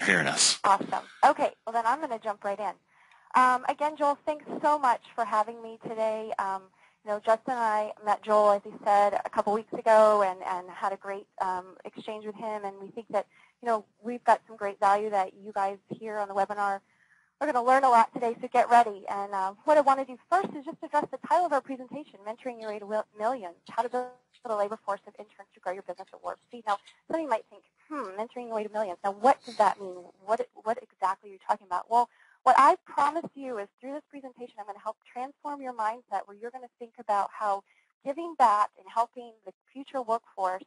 hearing us. Awesome. Okay, well then I'm going to jump right in. Again, Joel, thanks so much for having me today. Justin and I met Joel, as he said, a couple weeks ago and had a great exchange with him, and we think that, we've got some great value that you guys here on the webinar are going to learn a lot today, so get ready. And what I want to do first is just address the title of our presentation, Mentoring Your Way to Millions, How to Build a Labor Force of Interns to Grow Your Business at Warp Speed. Now, some of you might think, mentoring your way to millions. Now, what does that mean? What exactly are you talking about? Well, what I promise you is through this presentation, I'm going to help transform your mindset where you're going to think about how giving back and helping the future workforce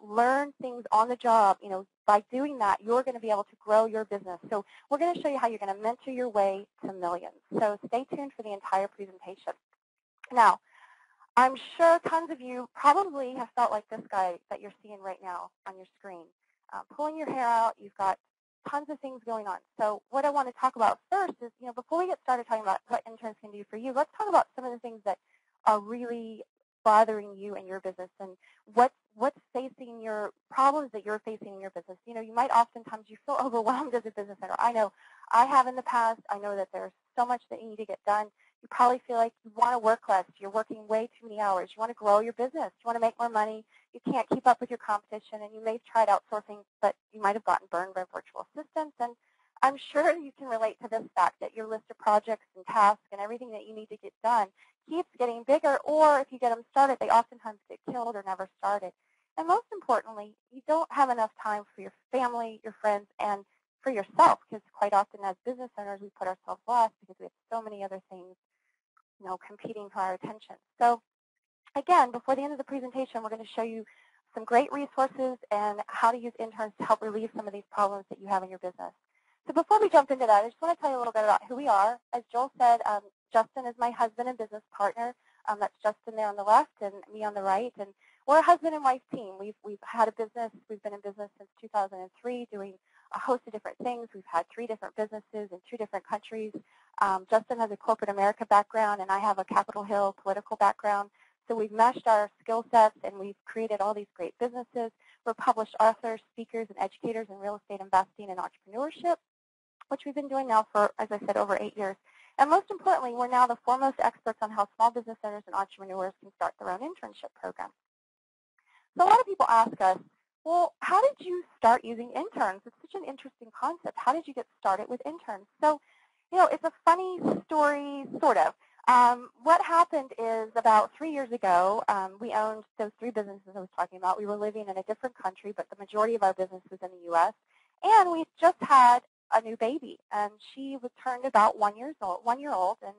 learn things on the job, by doing that, you're going to be able to grow your business. So we're going to show you how you're going to mentor your way to millions. So stay tuned for the entire presentation. Now, I'm sure tons of you probably have felt like this guy that you're seeing right now on your screen. Pulling your hair out, you've got tons of things going on. So what I want to talk about first is, before we get started talking about what interns can do for you, let's talk about some of the things that are really bothering you and your business and what's facing your problems that you're facing in your business. You might oftentimes you feel overwhelmed as a business owner. I know I have in the past. I know that there's so much that you need to get done. You probably feel like you want to work less. You're working way too many hours. You want to grow your business. You want to make more money. You can't keep up with your competition, and you may have tried outsourcing, but you might have gotten burned by virtual assistants. And I'm sure you can relate to this fact that your list of projects and tasks and everything that you need to get done keeps getting bigger, or if you get them started, they oftentimes get killed or never started. And most importantly, you don't have enough time for your family, your friends, and for yourself, because quite often as business owners, we put ourselves last because we have so many other things competing for our attention. So again, before the end of the presentation, we're going to show you some great resources and how to use interns to help relieve some of these problems that you have in your business. So before we jump into that, I just want to tell you a little bit about who we are. As Joel said, Justin is my husband and business partner. That's Justin there on the left and me on the right. And we're a husband and wife team. We've had a business. We've been in business since 2003 doing a host of different things. We've had 3 different businesses in 2 different countries. Justin has a corporate America background, and I have a Capitol Hill political background. So we've meshed our skill sets, and we've created all these great businesses. We're published authors, speakers, and educators in real estate investing and entrepreneurship, which we've been doing now for, as I said, over 8 years. And most importantly, we're now the foremost experts on how small business owners and entrepreneurs can start their own internship program. So a lot of people ask us, well, how did you start using interns? It's such an interesting concept. How did you get started with interns? So, it's a funny story, sort of. What happened is about 3 years ago, we owned those 3 businesses I was talking about. We were living in a different country, but the majority of our business was in the U.S. And we just had a new baby, and she was turned about 1 year old, and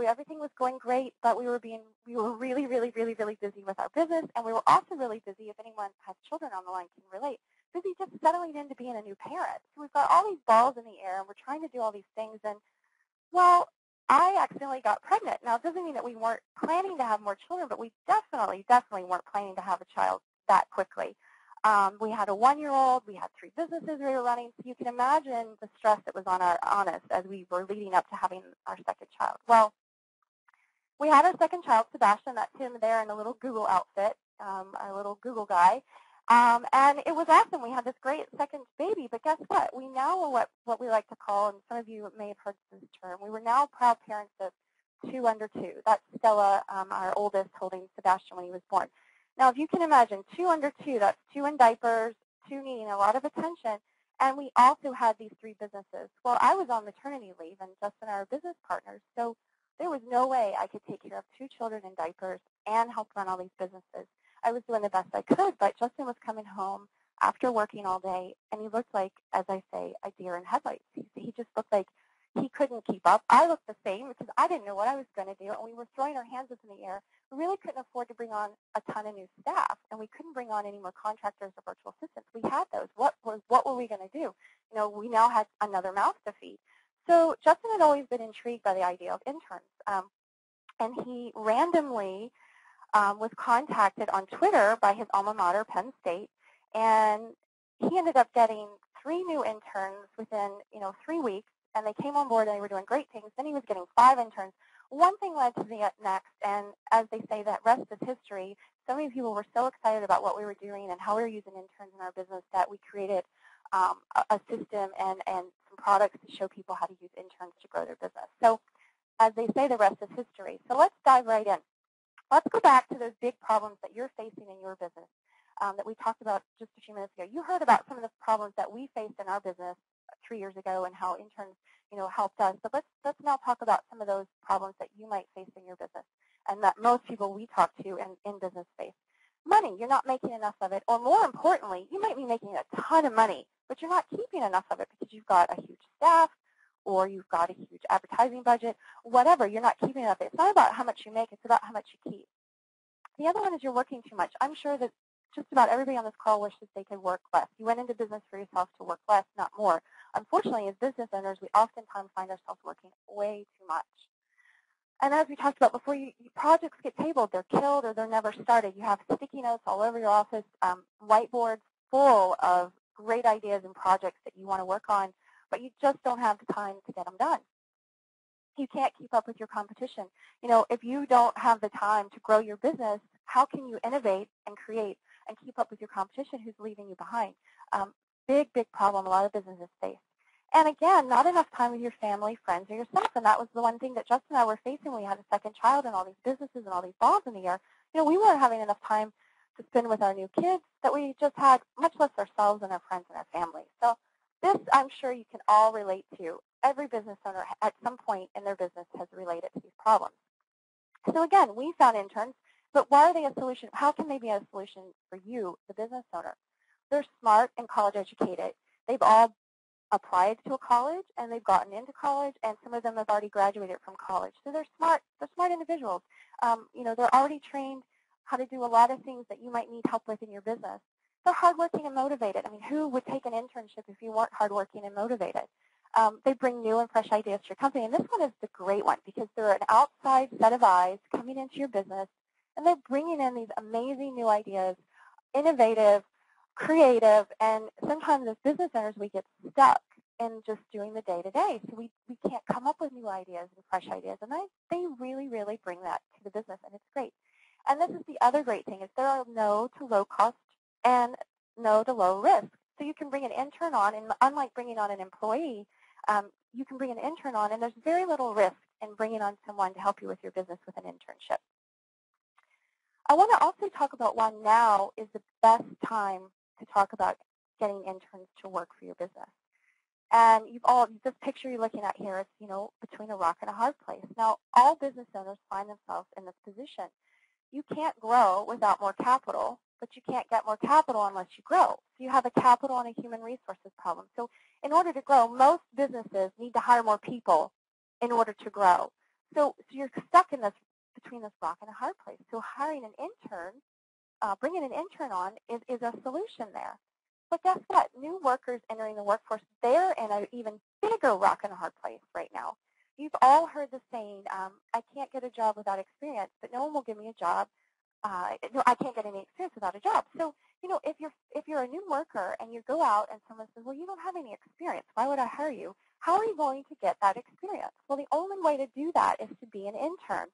everything was going great, but we were really, really, really, really busy with our business, and we were also really busy, if anyone has children on the line can relate, busy just settling into being a new parent. So we've got all these balls in the air, and we're trying to do all these things, and, well, I accidentally got pregnant. Now, it doesn't mean that we weren't planning to have more children, but we definitely weren't planning to have a child that quickly. We had a 1-year-old. We had 3 businesses we were running. So you can imagine the stress that was on us as we were leading up to having our second child. Well, we had our second child, Sebastian. That's him there in a little Google outfit, our little Google guy. And it was awesome. We had this great second baby. But guess what? We now are what we like to call, and some of you may have heard this term, we were now proud parents of 2 under 2. That's Stella, our oldest, holding Sebastian when he was born. Now, if you can imagine, 2 under 2, that's 2 in diapers, 2 needing a lot of attention, and we also had these 3 businesses. Well, I was on maternity leave, and Justin and I were business partners, so there was no way I could take care of 2 children in diapers and help run all these businesses. I was doing the best I could, but Justin was coming home after working all day, and he looked like, as I say, a deer in headlights. He just looked like he couldn't keep up. I looked the same because I didn't know what I was going to do, and we were throwing our hands up in the air. We really couldn't afford to bring on a ton of new staff, and we couldn't bring on any more contractors or virtual assistants. We had those. What were we going to do? We now had another mouth to feed. So Justin had always been intrigued by the idea of interns, and he randomly was contacted on Twitter by his alma mater, Penn State, and he ended up getting 3 new interns within 3 weeks, and they came on board and they were doing great things. Then he was getting 5 interns. One thing led to the next, and as they say, that rest is history. So many people were so excited about what we were doing and how we were using interns in our business that we created a system and some products to show people how to use interns to grow their business. So as they say, the rest is history. So let's dive right in. Let's go back to those big problems that you're facing in your business that we talked about just a few minutes ago. You heard about some of the problems that we faced in our business 3 years ago and how interns, helped us. But let's now talk about some of those problems that you might face in your business and that most people we talk to in business face. Money, you're not making enough of it, or more importantly, you might be making a ton of money, but you're not keeping enough of it because you've got a huge staff or you've got a huge advertising budget, whatever, you're not keeping enough of it. It's not about how much you make, it's about how much you keep. The other one is you're working too much. I'm sure that just about everybody on this call wishes they could work less. You went into business for yourself to work less, not more. Unfortunately, as business owners, we oftentimes find ourselves working way too much. And as we talked about before, projects get tabled. They're killed or they're never started. You have sticky notes all over your office, whiteboards full of great ideas and projects that you want to work on, but you just don't have the time to get them done. You can't keep up with your competition. If you don't have the time to grow your business, how can you innovate and create and keep up with your competition who's leaving you behind? Big, big problem a lot of businesses face. And again, not enough time with your family, friends, or yourself. And that was the one thing that Justin and I were facing when we had a second child and all these businesses and all these balls in the air. We weren't having enough time to spend with our new kids that we just had, much less ourselves and our friends and our family. So this, I'm sure you can all relate to. Every business owner at some point in their business has related to these problems. So again, we found interns, but why are they a solution? How can they be a solution for you, the business owner? They're smart and college educated. They've all applied to a college and they've gotten into college, and some of them have already graduated from college. So they're smart individuals. They're already trained how to do a lot of things that you might need help with in your business. They're hardworking and motivated. I mean, who would take an internship if you weren't hardworking and motivated? They bring new and fresh ideas to your company, and this one is the great one because they're an outside set of eyes coming into your business, and they're bringing in these amazing new ideas, innovative, creative, and sometimes as business owners we get stuck in just doing the day-to-day, so we can't come up with new ideas and fresh ideas, and they really, really bring that to the business, and it's great. And this is the other great thing, is there are no to low cost and no to low risk. So you can bring an intern on, and unlike bringing on an employee, you can bring an intern on, and there's very little risk in bringing on someone to help you with your business with an internship. I want to also talk about why now is the best time to talk about getting interns to work for your business. And this picture you're looking at here is, between a rock and a hard place. Now, all business owners find themselves in this position. You can't grow without more capital, but you can't get more capital unless you grow. So you have a capital and a human resources problem. So in order to grow, most businesses need to hire more people in order to grow. So you're stuck in between this rock and a hard place. So hiring an intern, bringing an intern on is a solution there. But guess what? New workers entering the workforce, they're in an even bigger rock and a hard place right now. You've all heard the saying, I can't get a job without experience, but no one will give me a job. I can't get any experience without a job. So, if you're a new worker and you go out and someone says, well, you don't have any experience, why would I hire you? How are you going to get that experience? Well, the only way to do that is to be an intern.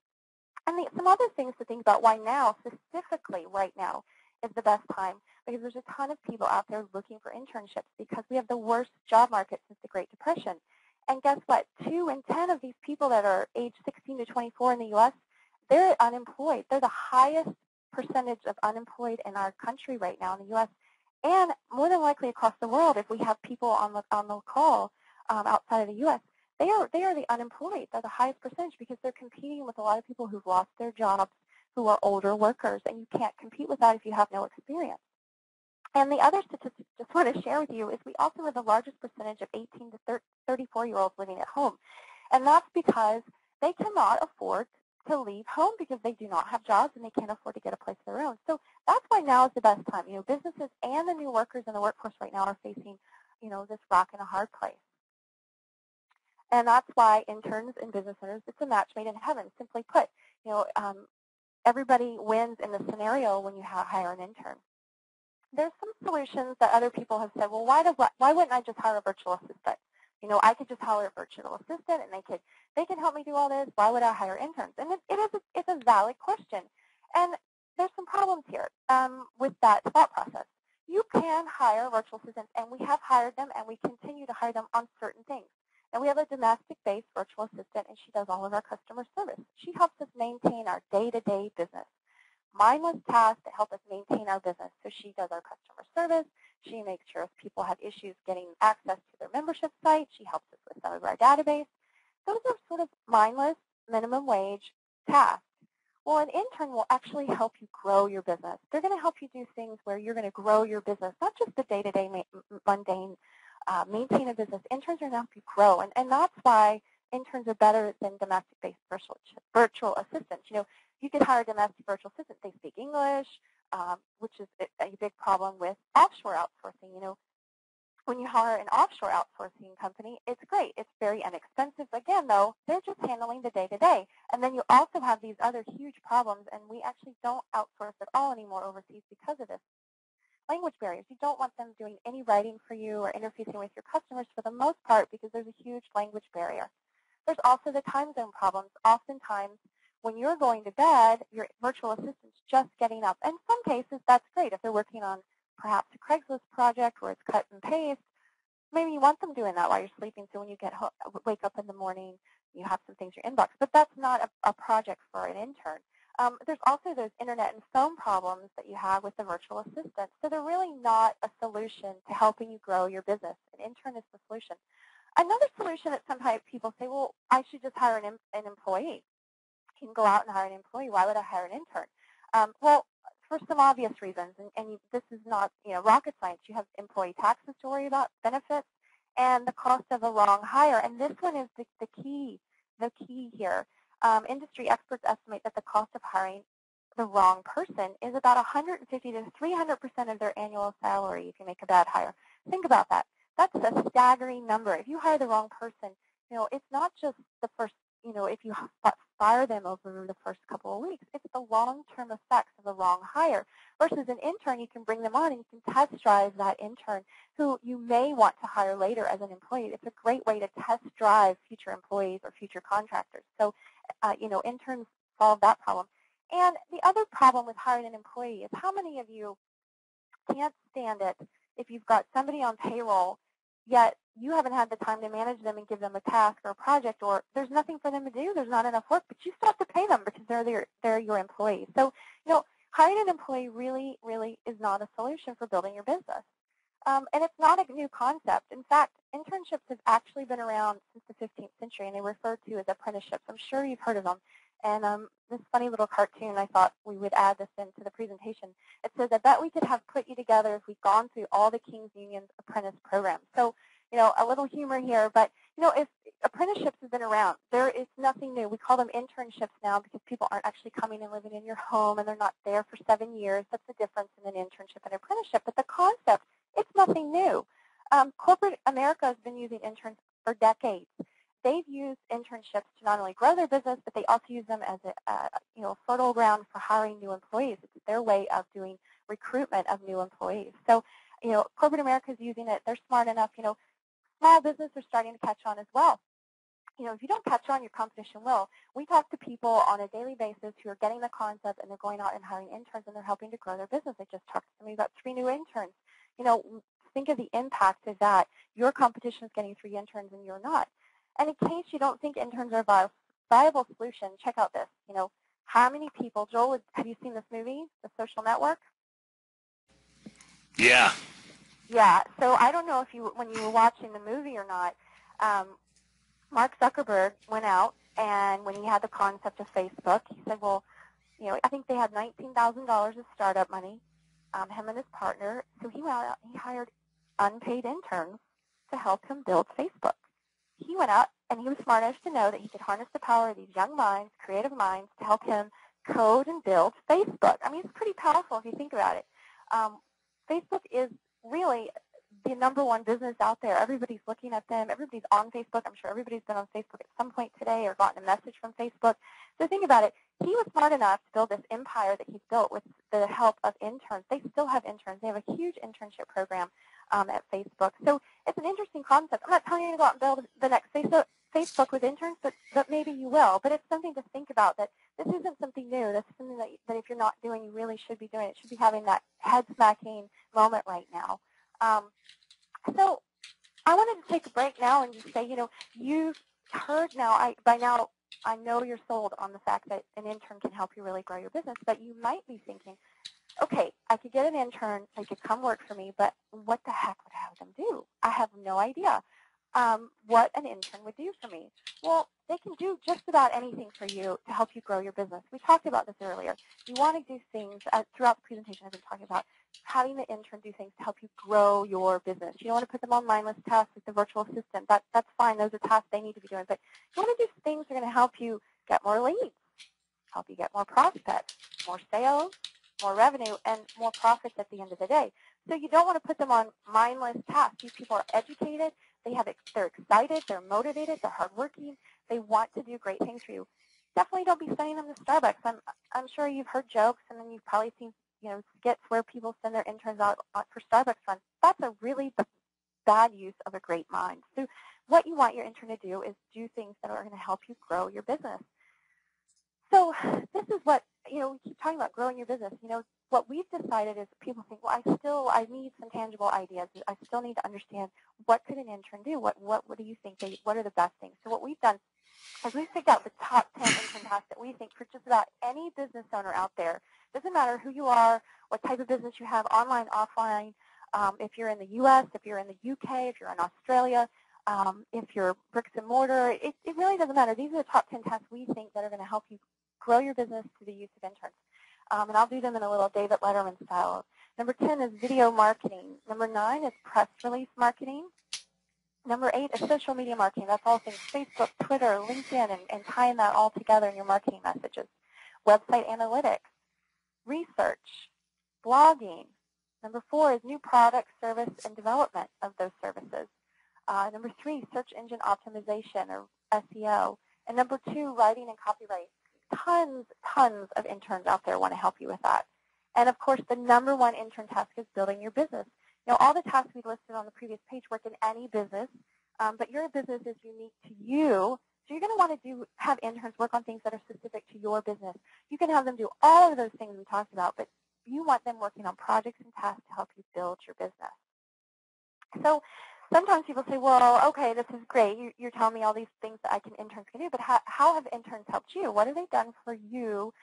And some other things to think about why now, specifically right now, is the best time, because there's a ton of people out there looking for internships because we have the worst job market since the Great Depression. And guess what? 2 in 10 of these people that are age 16 to 24 in the U.S., they're unemployed. They're the highest percentage of unemployed in our country right now in the U.S. and more than likely across the world. If we have people on the call outside of the U.S., they are the unemployed. They're the highest percentage because they're competing with a lot of people who've lost their jobs, who are older workers, and you can't compete with that if you have no experience. And the other statistic I just want to share with you is we also have the largest percentage of 18 to 34-year-olds living at home. And that's because they cannot afford to leave home because they do not have jobs and they can't afford to get a place of their own. So that's why now is the best time. Businesses and the new workers in the workforce right now are facing, this rock and a hard place. And that's why interns and business owners, it's a match made in heaven. Simply put, everybody wins in the scenario when you hire an intern. There's some solutions that other people have said, well, why wouldn't I just hire a virtual assistant? I could just hire a virtual assistant and they can help me do all this. Why would I hire interns? And it's a valid question. And there's some problems here with that thought process. you can hire virtual assistants, and we have hired them, and we continue to hire them on certain things. And we have a domestic-based virtual assistant, and she does all of our customer service. She helps us maintain our day-to-day business. Mindless tasks that help us maintain our business. So she does our customer service. She makes sure if people have issues getting access to their membership site, she helps us with some of our database. Those are sort of mindless, minimum wage tasks. Well, an intern will actually help you grow your business. They're going to help you do things where you're going to grow your business, not just the day-to-day mundane maintain a business. Interns are going to help you grow, and that's why interns are better than domestic-based virtual assistants. You know, you could hire a domestic virtual assistant. They speak English, which is a big problem with offshore outsourcing. You know, when you hire an offshore outsourcing company, it's great. It's very inexpensive. Again, though, they're just handling the day-to-day. And then you also have these other huge problems, and we actually don't outsource at all anymore overseas because of this. Language barriers. You don't want them doing any writing for you or interfacing with your customers for the most part because there's a huge language barrier. There's also the time zone problems. Oftentimes, when you're going to bed, your virtual assistant's just getting up. In some cases, that's great. If they're working on perhaps a Craigslist project where it's cut and paste, maybe you want them doing that while you're sleeping, so when you wake up in the morning, you have some things in your inbox. But that's not a project for an intern. There's also those internet and phone problems that you have with the virtual assistant. So they're really not a solution to helping you grow your business. An intern is the solution. Another solution that sometimes people say, well, I should just hire an employee. You can go out and hire an employee. Why would I hire an intern? Well, for some obvious reasons, and this is not rocket science. You have employee taxes to worry about, benefits, and the cost of a wrong hire. And this one is the key here. Industry experts estimate that the cost of hiring the wrong person is about 150 to 300% of their annual salary if you make a bad hire. Think about that. That's a staggering number. If you hire the wrong person, it's not just the first, if you fire them over the first couple of weeks. It's the long-term effects of the wrong hire. Versus an intern, you can bring them on and you can test drive that intern who you may want to hire later as an employee. It's a great way to test drive future employees or future contractors. So, interns solve that problem. And the other problem with hiring an employee is how many of you can't stand it if you've got somebody on payroll, yet you haven't had the time to manage them and give them a task or a project, or there's nothing for them to do, there's not enough work, but you still have to pay them because they're your employees. So, hiring an employee really, really is not a solution for building your business. And it's not a new concept. In fact, internships have actually been around since the 15th century, and they referred to as apprenticeships. I'm sure you've heard of them. And this funny little cartoon, I thought we would add this into the presentation. It says, I bet we could have put you together if we'd gone through all the King's Union's apprentice programs. So, a little humor here, but, if apprenticeships have been around, there is nothing new. We call them internships now because people aren't actually coming and living in your home, and they're not there for 7 years. That's the difference in an internship and apprenticeship. But the concept, it's nothing new. Corporate America has been using interns for decades. They've used internships to not only grow their business, but they also use them as a fertile ground for hiring new employees. It's their way of doing recruitment of new employees. So, corporate America is using it. They're smart enough. Small business are starting to catch on as well. If you don't catch on, your competition will. We talk to people on a daily basis who are getting the concept, and they're going out and hiring interns, and they're helping to grow their business. I just talked to somebody about 3 new interns. Think of the impact of that. Your competition is getting 3 interns, and you're not. And in case you don't think interns are a viable solution, check out this. How many people, Joel, have you seen this movie, The Social Network? Yeah. Yeah, so I don't know if when you were watching the movie or not, Mark Zuckerberg went out, and when he had the concept of Facebook, he said, well, I think they had $19,000 of startup money, him and his partner, so he went out and he hired unpaid interns to help him build Facebook. He went out, and he was smart enough to know that he could harness the power of these young minds, creative minds, to help him code and build Facebook. I mean, it's pretty powerful if you think about it. Facebook is really the #1 business out there. Everybody's looking at them. Everybody's on Facebook. I'm sure everybody's been on Facebook at some point today or gotten a message from Facebook. So think about it. He was smart enough to build this empire that he's built with the help of interns. They still have interns. They have a huge internship program at Facebook. So it's an interesting concept. I'm not telling you to go out and build the next Facebook with interns, but maybe you will. But it's something to think about, that this isn't something new. This is something that if you're not doing, you really should be doing. It should be having that head-smacking moment right now. So I wanted to take a break now and just say, you've heard now, by now I know you're sold on the fact that an intern can help you really grow your business, but you might be thinking, okay, I could get an intern, they could come work for me, but what the heck would I have them do? I have no idea what an intern would do for me. Well, they can do just about anything for you to help you grow your business. We talked about this earlier. You want to do things, throughout the presentation I've been talking about, having the intern do things to help you grow your business. You don't want to put them on mindless tasks like the virtual assistant. That's fine. Those are tasks they need to be doing. But you want to do things that are going to help you get more leads, help you get more prospects, more sales, more revenue, and more profits at the end of the day. So you don't want to put them on mindless tasks. These people are educated. They're excited. They're motivated. They're hardworking. They want to do great things for you. Definitely don't be sending them to Starbucks. I'm sure you've heard jokes, and then you've probably seen skits where people send their interns out for Starbucks runs. That's a really bad use of a great mind. So what you want your intern to do is do things that are going to help you grow your business. So this is what, we keep talking about growing your business. What we've decided is people think, well, I need some tangible ideas. I still need to understand what could an intern do? What do you think? What are the best things? So what we've done is we've picked out the top 10 intern tasks that we think for just about any business owner out there. Doesn't matter who you are, what type of business you have, online, offline, if you're in the U.S., if you're in the U.K., if you're in Australia, if you're bricks and mortar, it really doesn't matter. These are the top 10 tasks we think that are going to help you grow your business through the use of interns. And I'll do them in a little David Letterman style. Number 10 is video marketing. Number 9 is press release marketing. Number 8 is social media marketing. That's all things Facebook, Twitter, LinkedIn, and tying that all together in your marketing messages. Website analytics, research, blogging. Number 4 is new product, service, and development of those services. Number 3, search engine optimization or SEO. And number 2, writing and copyright. Tons of interns out there want to help you with that. And of course, the number 1 intern task is building your business. All the tasks we listed on the previous page work in any business, but your business is unique to you. So you're going to want to have interns work on things that are specific to your business. You can have them do all of those things we talked about, but you want them working on projects and tasks to help you build your business. So sometimes people say, well, okay, this is great. You're telling me all these things that interns can do, but how have interns helped you? What have they done for you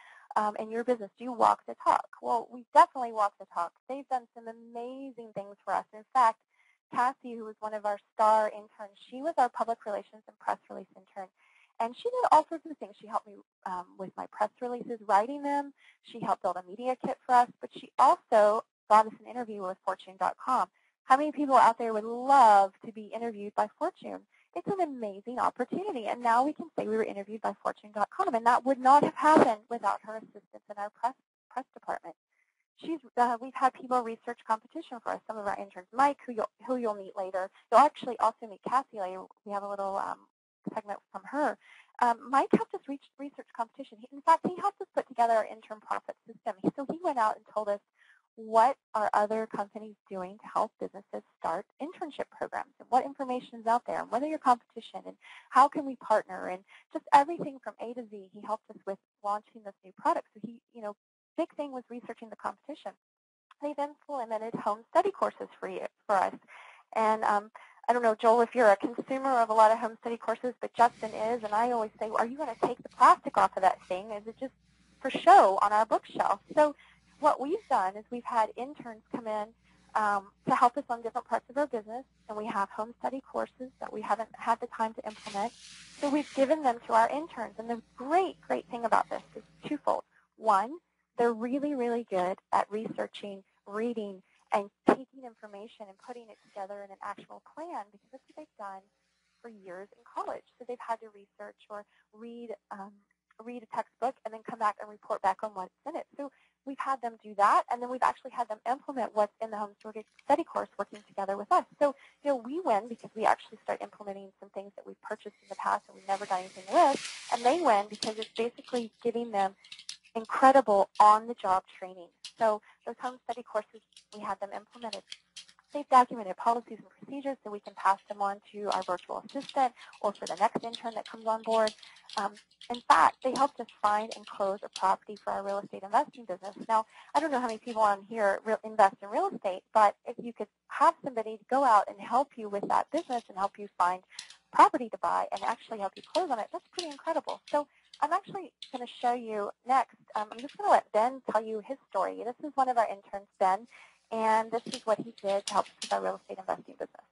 in your business? Do you walk the talk? Well, we definitely walk the talk. They've done some amazing things for us. In fact, Cassie, who was one of our star interns, she was our public relations and press release intern. And she did all sorts of things. She helped me with my press releases, writing them. She helped build a media kit for us, but she also got us an interview with Fortune.com. How many people out there would love to be interviewed by Fortune? It's an amazing opportunity, and now we can say we were interviewed by Fortune.com, and that would not have happened without her assistance in our press department. We've had people research competition for us. Some of our interns, Mike, who you'll meet later. You'll actually also meet Cassie later. We have a little segment from her. Mike helped us research competition. In fact, he helped us put together our intern profit system. So he went out and told us what are other companies doing to help businesses start internship programs, and what information is out there, and what are your competition, and how can we partner, and just everything from A to Z. He helped us with launching this new product. So he, big thing was researching the competition. They've implemented home study courses for us. And I don't know, Joel, if you're a consumer of a lot of home study courses, but Justin is, and I always say, are you going to take the plastic off of that thing? Is it just for show on our bookshelf? So what we've done is we've had interns come in to help us on different parts of our business, and we have home study courses that we haven't had the time to implement. So we've given them to our interns, and the great thing about this is twofold. One, they're really, really good at researching, reading, and taking information and putting it together in an actual plan, because that's what they've done for years in college. So they've had to research or read a textbook and then come back and report back on what's in it. So we've had them do that, and then we've actually had them implement what's in the home study course working together with us. So, we win because we actually start implementing some things that we've purchased in the past and we've never done anything with, and they win because it's basically giving them incredible on-the-job training. So those home study courses, we had them implemented. They've documented policies and procedures so we can pass them on to our virtual assistant or for the next intern that comes on board. In fact, they helped us find and close a property for our real estate investing business. Now, I don't know how many people on here invest in real estate, but if you could have somebody go out and help you with that business and help you find property to buy and actually help you close on it, that's pretty incredible. So I'm actually going to show you next. I'm just going to let Ben tell you his story. This is one of our interns, Ben, and this is what he did to help us with our real estate investing business.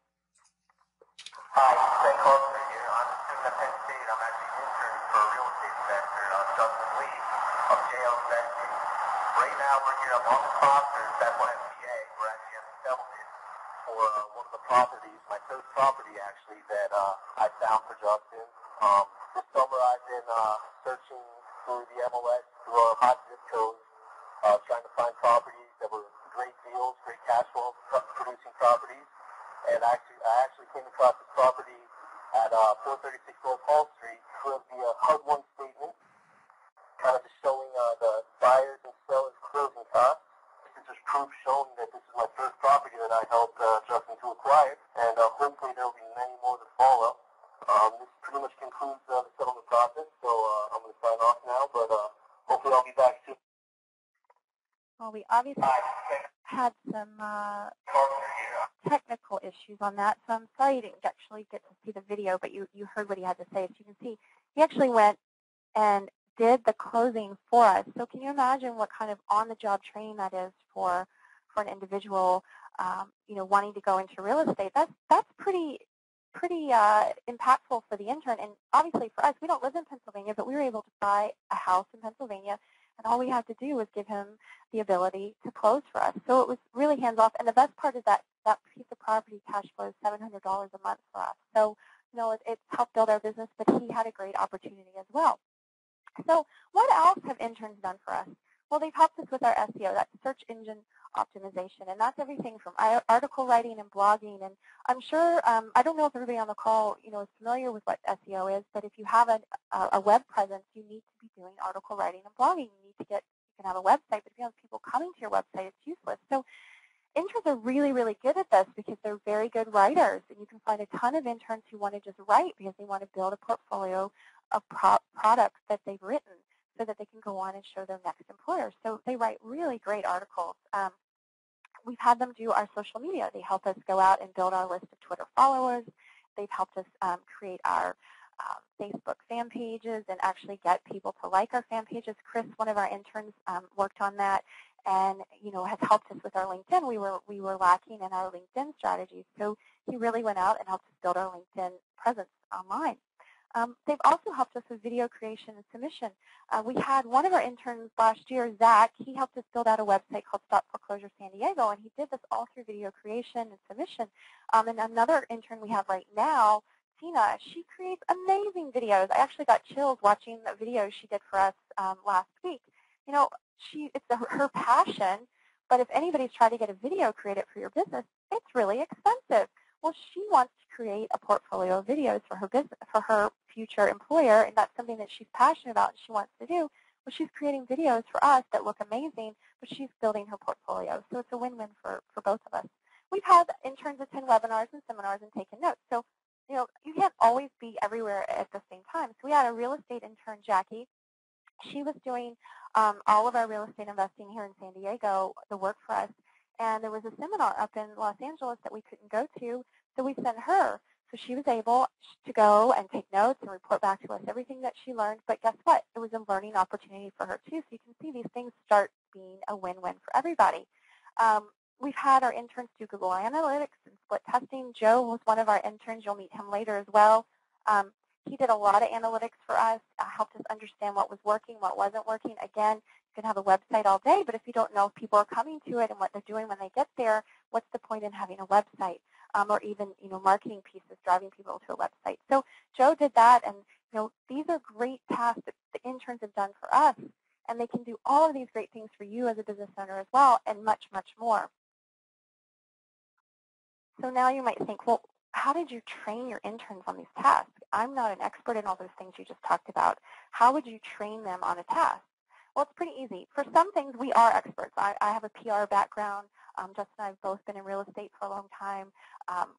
Hi, Ben Carpenter here. I'm a student at Penn State. I'm actually interning for a real estate investor, Justin Lee of JL Investing. Right now we're here up on the Foster's, that's one MBA. We're actually having settlement for one of the properties, my first property actually, that I found for Justin. This summer I've been searching through the MLS, through our hot zip codes, trying to find properties that were great deals, great cash flow producing properties. And I actually came across this property at 436 North Hall Street. It was the HUD-1 statement, kind of just showing the buyers and sellers closing costs. This is just proof showing that this is my first property that I helped Justin to acquire, and hopefully there will be many more to follow. This pretty much concludes the settlement process, so I'm going to sign off now, but hopefully I'll be back soon. Well, we obviously had some technical issues on that, so I'm sorry you didn't actually get to see the video, but you heard what he had to say. As you can see, he actually went and did the closing for us. So can you imagine what kind of on-the-job training that is for an individual, wanting to go into real estate? That's pretty impactful for the intern, and obviously for us, we don't live in Pennsylvania, but we were able to buy a house in Pennsylvania, and all we had to do was give him the ability to close for us. So it was really hands-off, and the best part is that piece of property cash flows $700 a month for us. So, it's helped build our business, but he had a great opportunity as well. So what else have interns done for us? Well, they've helped us with our SEO, that's search engine optimization, and that's everything from article writing and blogging. And I'm sure, I don't know if everybody on the call, is familiar with what SEO is, but if you have a web presence, you need to be doing article writing and blogging. You can have a website, but if you have people coming to your website, it's useless. So interns are really, really good at this because they're very good writers, and you can find a ton of interns who want to just write because they want to build a portfolio of products that they've written so that they can go on and show their next employer. So they write really great articles. We've had them do our social media. They help us go out and build our list of Twitter followers. They've helped us create our Facebook fan pages and actually get people to like our fan pages. Chris, one of our interns, worked on that and has helped us with our LinkedIn. We were lacking in our LinkedIn strategies, so he really went out and helped us build our LinkedIn presence online. They've also helped us with video creation and submission. We had one of our interns last year, Zach. He helped us build out a website called Stop Foreclosure San Diego, and he did this all through video creation and submission. And another intern we have right now, Tina, she creates amazing videos. I actually got chills watching the video she did for us last week. It's her passion, but if anybody's tried to get a video created for your business, it's really expensive. Well, she wants to create a portfolio of videos for her business, for her future employer, and that's something that she's passionate about and she wants to do. Well, she's creating videos for us that look amazing, but she's building her portfolio. So it's a win-win for both of us. We've had interns attend webinars and seminars and taken notes. So, you can't always be everywhere at the same time. So we had a real estate intern, Jackie. She was doing all of our real estate investing here in San Diego, the work for us. And there was a seminar up in Los Angeles that we couldn't go to, so we sent her. So she was able to go and take notes and report back to us everything that she learned. But guess what? It was a learning opportunity for her, too. So you can see these things start being a win-win for everybody. We've had our interns do Google Analytics and split testing. Joe was one of our interns. You'll meet him later as well. He did a lot of analytics for us, helped us understand what was working, what wasn't working. Again, you can have a website all day, but if you don't know if people are coming to it and what they're doing when they get there, what's the point in having a website or even, marketing pieces, driving people to a website? So Joe did that, and, these are great tasks that the interns have done for us, and they can do all of these great things for you as a business owner as well, and much, much more. So now you might think, well, how did you train your interns on these tasks? I'm not an expert in all those things you just talked about. How would you train them on a task? Well, it's pretty easy. For some things, we are experts. I have a PR background. Justin and I have both been in real estate for a long time.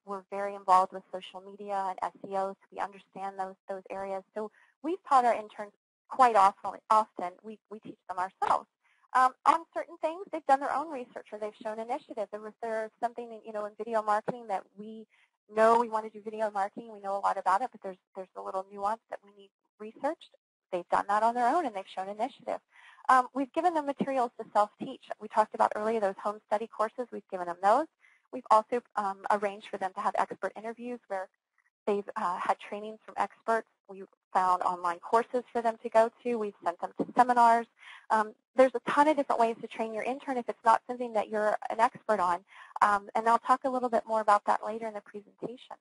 We're very involved with social media and SEO, so we understand those areas. So we've taught our interns quite often. We teach them ourselves. On certain things, they've done their own research or they've shown initiative. There's something in video marketing that we know we want to do video marketing. We know a lot about it, but there's a little nuance that we need researched. They've done that on their own and they've shown initiative. We've given them materials to self-teach. We talked about earlier those home study courses. We've given them those. We've also arranged for them to have expert interviews where they've had trainings from experts. We found online courses for them to go to. We've sent them to seminars. There's a ton of different ways to train your intern if it's not something that you're an expert on. And I'll talk a little bit more about that later in the presentation.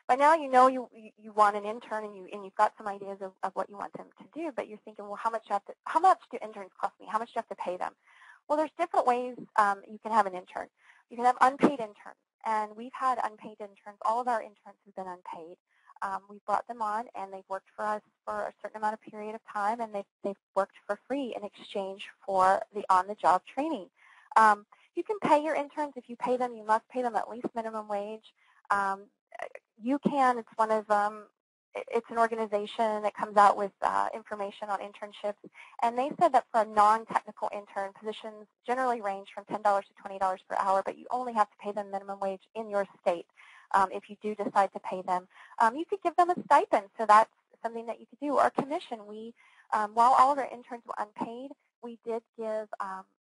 By now you know you want an intern and you've got some ideas of what you want them to do, but you're thinking, well, how much do interns cost me? How much do you have to pay them? Well, there's different ways you can have an intern. You can have unpaid interns, and we've had unpaid interns. All of our interns have been unpaid. We've brought them on, and they've worked for us for a certain amount of period of time, and they've worked for free in exchange for the on-the-job training. You can pay your interns. If you pay them, you must pay them at least minimum wage. You can. It's one of it's an organization that comes out with information on internships, and they said that for a non-technical intern, positions generally range from $10 to $20 per hour, but you only have to pay them minimum wage in your state. If you do decide to pay them, you could give them a stipend, so that's something that you could do, or commission. While all of our interns were unpaid, we did give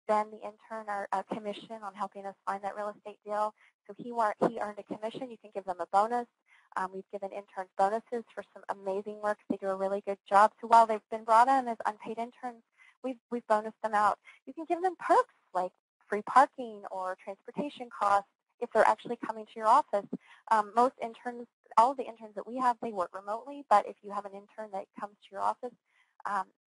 Ben, the intern, a commission on helping us find that real estate deal. So he earned a commission. You can give them a bonus. We've given interns bonuses for some amazing work. They do a really good job. So while they've been brought in as unpaid interns, we've bonused them out. You can give them perks like free parking or transportation costs if they're actually coming to your office. Most interns, all of the interns that we have, they work remotely, but if you have an intern that comes to your office,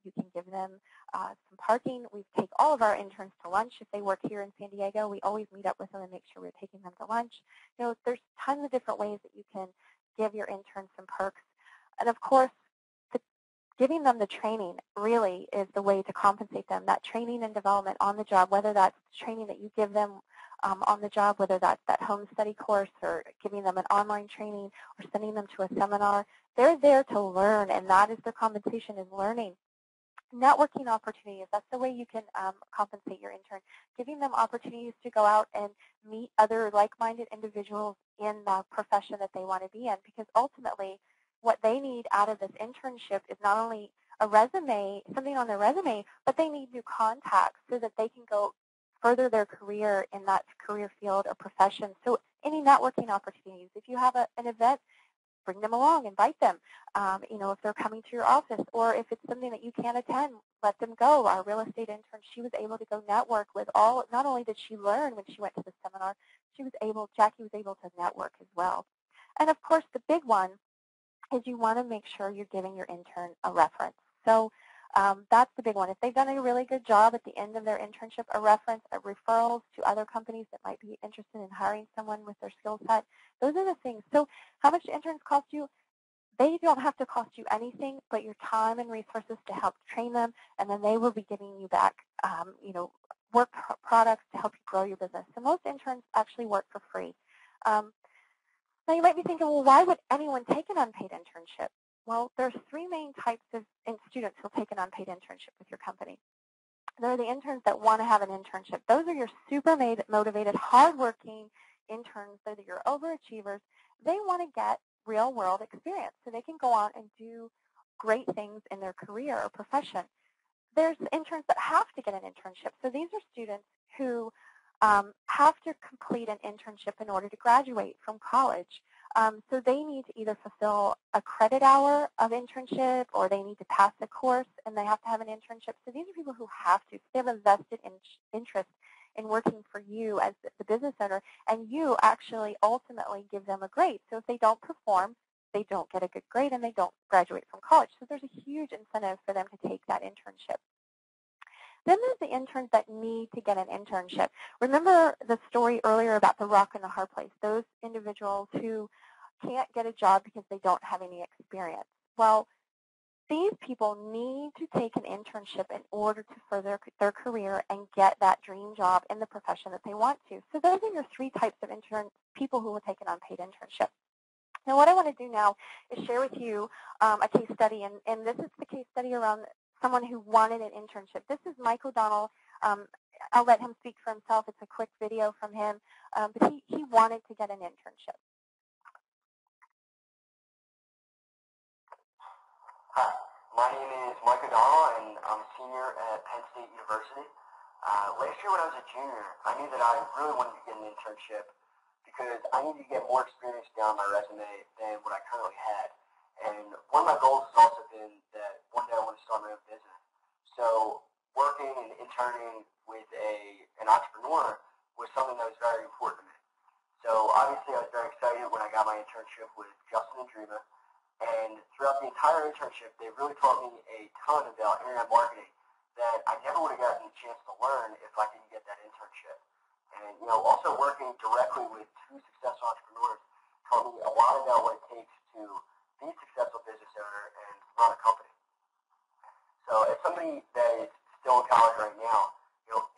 you can give them some parking. We take all of our interns to lunch. If they work here in San Diego, we always meet up with them and make sure we're taking them to lunch. There's tons of different ways that you can give your interns some perks. And of course, giving them the training really is the way to compensate them. That training and development on the job, whether that's training that you give them on the job, whether that's that home study course or giving them an online training or sending them to a seminar, they're there to learn, and that is their compensation, is learning. Networking opportunities, that's the way you can compensate your intern. Giving them opportunities to go out and meet other like-minded individuals in the profession that they want to be in, because ultimately what they need out of this internship is not only a resume, something on their resume, but they need new contacts so that they can go further their career in that career field or profession. So any networking opportunities. If you have an event, bring them along, invite them. If they're coming to your office, or if it's something that you can't attend, let them go. Our real estate intern, she was able to go network with not only did she learn when she went to the seminar, Jackie was able to network as well. And of course, the big one is you want to make sure you're giving your intern a reference. So that's the big one. If they've done a really good job at the end of their internship, a reference, referrals to other companies that might be interested in hiring someone with their skill set, those are the things. So how much do interns cost you? They don't have to cost you anything but your time and resources to help train them, and then they will be giving you back work products to help you grow your business. So most interns actually work for free. Now you might be thinking, well, why would anyone take an unpaid internship? Well, there's three main types of students who will take an unpaid internship with your company. There are the interns that want to have an internship. Those are your super motivated, hardworking interns. They're your overachievers. They want to get real-world experience so they can go on and do great things in their career or profession. There's interns that have to get an internship. So these are students who have to complete an internship in order to graduate from college. So they need to either fulfill a credit hour of internship, or they need to pass a course, and they have to have an internship. So these are people who have to. They have a vested interest in working for you as the business owner, and you actually ultimately give them a grade. So if they don't perform, they don't get a good grade, and they don't graduate from college. So there's a huge incentive for them to take that internship. Then there's the interns that need to get an internship. Remember the story earlier about the rock and the hard place, those individuals who can't get a job because they don't have any experience. Well, these people need to take an internship in order to further their career and get that dream job in the profession that they want to. So those are your three types of people who will take an unpaid internship. Now, what I want to do now is share with you a case study, and this is the case study around someone who wanted an internship. This is Mike O'Donnell. I'll let him speak for himself. It's a quick video from him, but he wanted to get an internship. Hi, my name is Mike O'Donnell, and I'm a senior at Penn State University. Last year when I was a junior, I knew that I really wanted to get an internship because I needed to get more experience down my resume than what I currently had. And one of my goals has also been that one day I want to start my own business. So working and interning with an entrepreneur was something that was very important to me. So obviously I was very excited when I got my internship with Justin and Dreama. And throughout the entire internship, they really taught me a ton about internet marketing that I never would have gotten a chance to learn if I didn't get that internship. And, also working directly with two successful entrepreneurs taught me a lot about what it takes to be a successful business owner and run a company. So as somebody that is still in college right now,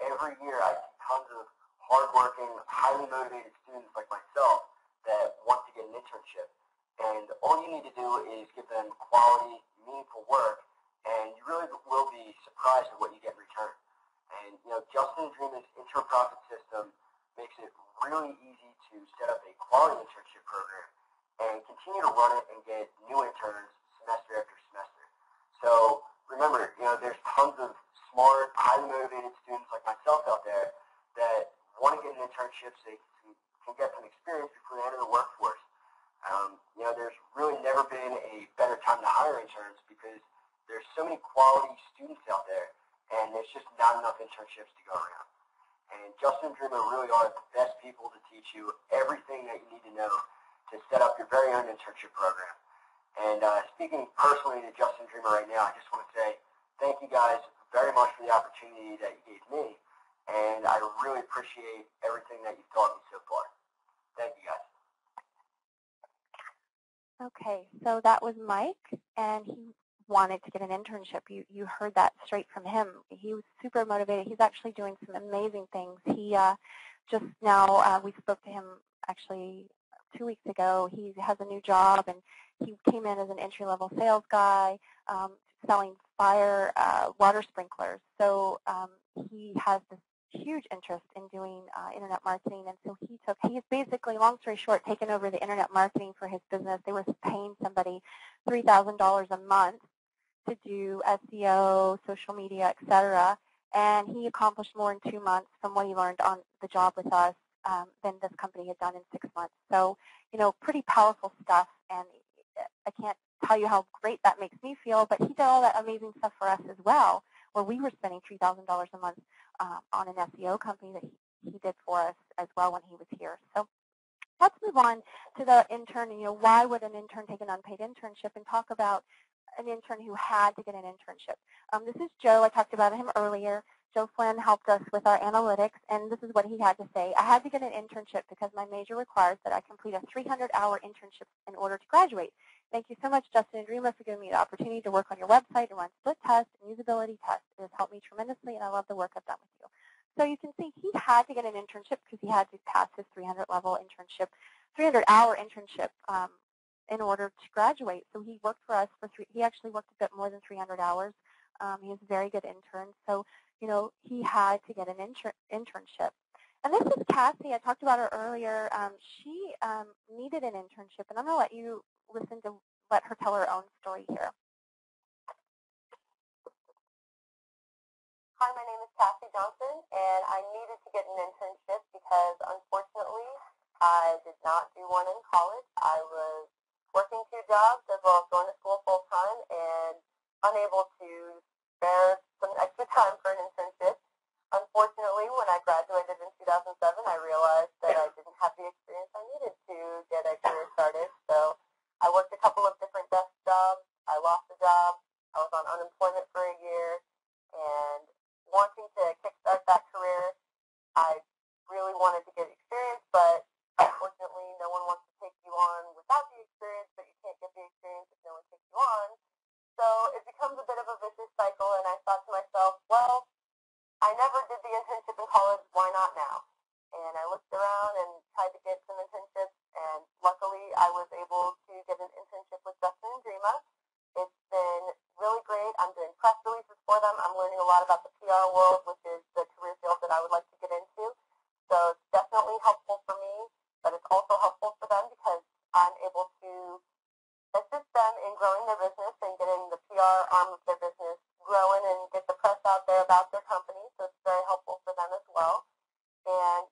every year I see tons of hardworking, highly motivated students like myself that want to get an internship. And all you need to do is give them quality, meaningful work, and you really will be surprised at what you get in return. And, Justin and Dreama's intern profit system makes it really easy to set up a quality internship program and continue to run it and get new interns semester after semester. So remember, there's tons of smart, highly motivated students like myself out there that want to get an internship so they can get some experience before they enter the workforce. There's really never been a better time to hire interns because there's so many quality students out there, and there's just not enough internships to go around. And Justin and Dreama really are the best people to teach you everything that you need to know to set up your very own internship program. And speaking personally to Justin and Dreama right now, I just want to say thank you guys very much for the opportunity that you gave me, and I really appreciate everything that you've taught me so far. Thank you, guys. Okay, so that was Mike, and he wanted to get an internship. You heard that straight from him. He was super motivated. He's actually doing some amazing things. He just now, we spoke to him actually 2 weeks ago. He has a new job, and he came in as an entry-level sales guy selling water sprinklers. So he has this huge interest in doing internet marketing, and so he's basically, long story short, taken over the internet marketing for his business. They were paying somebody $3,000 a month to do SEO, social media, etc., and he accomplished more in 2 months from what he learned on the job with us than this company had done in 6 months. So, pretty powerful stuff, and I can't tell you how great that makes me feel, but he did all that amazing stuff for us as well, where we were spending $3,000 a month on an SEO company that he did for us as well when he was here. So let's move on to the intern. Why would an intern take an unpaid internship, and talk about an intern who had to get an internship. This is Joe. I talked about him earlier. Joe Flynn helped us with our analytics, and this is what he had to say. I had to get an internship because my major requires that I complete a 300-hour internship in order to graduate. Thank you so much, Justin and Dreama, for giving me the opportunity to work on your website and run split tests and usability tests. It has helped me tremendously, and I love the work I've done with you. So you can see he had to get an internship because he had to pass his 300-level internship, 300-hour internship in order to graduate. So he worked for us he actually worked a bit more than 300 hours. He was a very good intern. So, he had to get an internship. And this is Cassie. I talked about her earlier. She needed an internship, and I'm going to let you let her tell her own story here. Hi, my name is Cassie Johnson, and I needed to get an internship because, unfortunately, I did not do one in college. I was working 2 jobs as well as going to school full-time and unable to spare some extra time for an internship. Unfortunately, when I graduated in 2007, I realized that I didn't have the experience I needed to get a career started. So I worked a couple of different desk jobs. I lost a job. I was on unemployment for a year. And wanting to kickstart that career, I really wanted to get experience, but unfortunately, no one wants to take you on without the experience, but you can't get the experience if no one takes you on. So it becomes a bit of a vicious cycle, and I thought to myself, well, I never did the internship in college, why not now? And I looked around and tried to get some internships, and luckily I was able to get an internship with Justin and Dreama. It's been really great. I'm doing press releases for them. I'm learning a lot about the PR world, which is the career field that I would like to get into. So it's definitely helpful for me, but it's also helpful for them because I'm able to assist them in growing their business and getting the PR arm of their business growing and get the press out there about their company. So it's very helpful for them as well. And,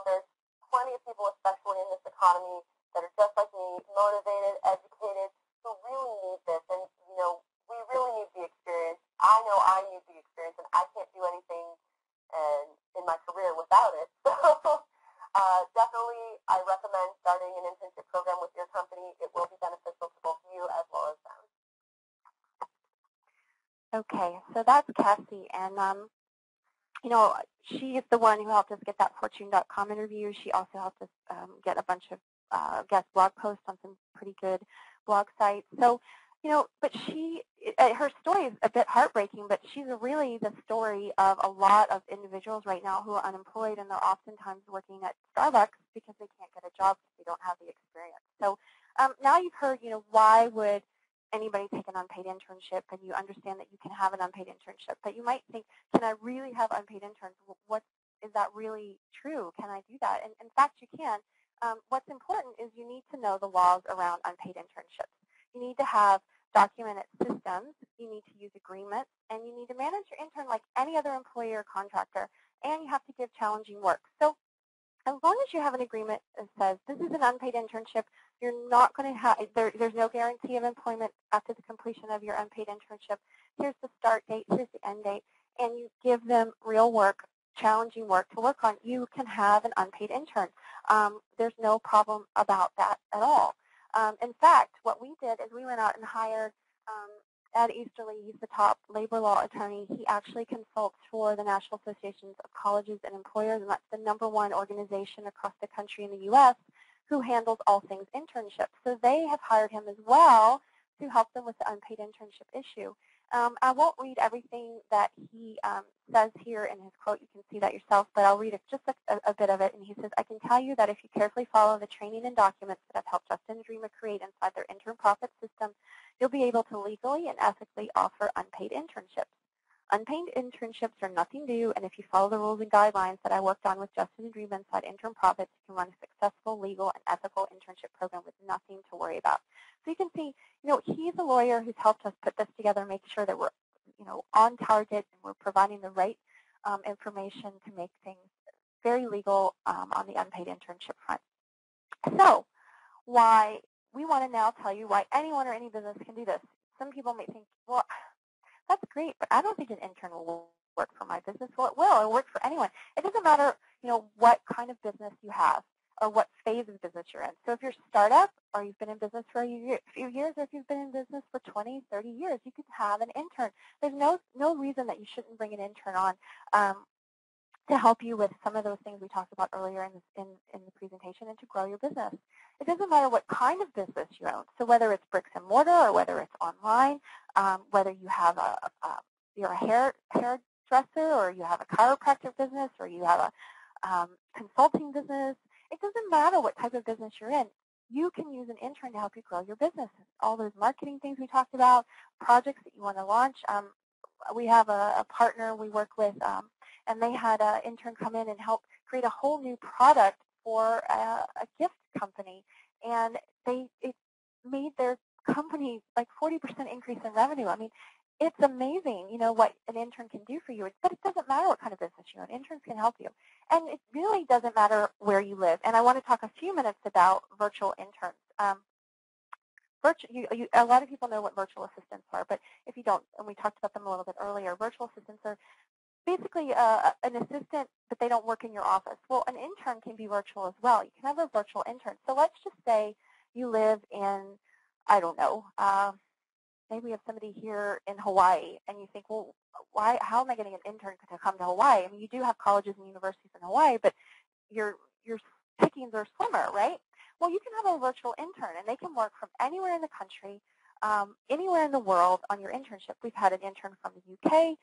there's plenty of people, especially in this economy, that are just like me, motivated, educated, who really need this. And, we really need the experience. I know I need the experience, and I can't do anything in my career without it. So definitely I recommend starting an internship program with your company. It will be beneficial to both you as well as them. Okay, so that's Cassie, and she is the one who helped us get that Fortune.com interview. She also helped us get a bunch of guest blog posts on some pretty good blog sites. So, but her story is a bit heartbreaking, but she's really the story of a lot of individuals right now who are unemployed, and they're oftentimes working at Starbucks because they can't get a job because they don't have the experience. So now you've heard, why would anybody take an unpaid internship, and you understand that you can have an unpaid internship. But you might think, can I really have unpaid interns? Is that really true? Can I do that? And in fact, you can. What's important is you need to know the laws around unpaid internships. You need to have documented systems, you need to use agreements, and you need to manage your intern like any other employee or contractor, and you have to give challenging work. So as long as you have an agreement that says this is an unpaid internship, you're not going to have, there's no guarantee of employment after the completion of your unpaid internship. Here's the start date, here's the end date, and you give them real work, challenging work to work on, you can have an unpaid intern. There's no problem about that at all. In fact, what we did is we went out and hired Ed Easterly. He's the top labor law attorney. He actually consults for the National Associations of Colleges and Employers, and that's the #1 organization across the country in the U.S. who handles all things internship. So they have hired him as well to help them with the unpaid internship issue. I won't read everything that he says here in his quote. You can see that yourself, but I'll read just a bit of it. And he says, I can tell you that if you carefully follow the training and documents that I've helped Justin and Dreama create inside their intern profit system, you'll be able to legally and ethically offer unpaid internships. Unpaid internships are nothing new, and if you follow the rules and guidelines that I worked on with Justin and Dreama inside Intern Profits, you can run a successful, legal, and ethical internship program with nothing to worry about. So you can see, he's a lawyer who's helped us put this together, make sure that we're, on target and we're providing the right information to make things very legal on the unpaid internship front. So we want to now tell you why anyone or any business can do this. Some people may think, well, that's great, but I don't think an intern will work for my business. Well, it will. It'll work for anyone. It doesn't matter, what kind of business you have or what phase of business you're in. So if you're a startup or you've been in business for a few years, or if you've been in business for 20, 30 years, you could have an intern. There's no reason that you shouldn't bring an intern on to help you with some of those things we talked about earlier in the presentation and to grow your business. It doesn't matter what kind of business you own. So whether it's bricks and mortar or whether it's online, whether you have you're a hairdresser or you have a chiropractic business or you have a consulting business, it doesn't matter what type of business you're in. You can use an intern to help you grow your business. All those marketing things we talked about, projects that you want to launch. We have a partner we work with, and they had an intern come in and help create a whole new product for a gift company, and it made their company like 40% increase in revenue. I mean, it's amazing, what an intern can do for you. But it doesn't matter what kind of business you own. Interns can help you. And it really doesn't matter where you live. And I want to talk a few minutes about virtual interns. A lot of people know what virtual assistants are, but if you don't, and we talked about them a little bit earlier, virtual assistants are basically an assistant, but they don't work in your office. Well, an intern can be virtual as well. You can have a virtual intern. So let's just say you live in, I don't know, maybe we have somebody here in Hawaii, and you think, well, how am I getting an intern to come to Hawaii? I mean, you do have colleges and universities in Hawaii, but your pickings are slimmer, right? Well, you can have a virtual intern, and they can work from anywhere in the country. anywhere in the world on your internship. We've had an intern from the UK.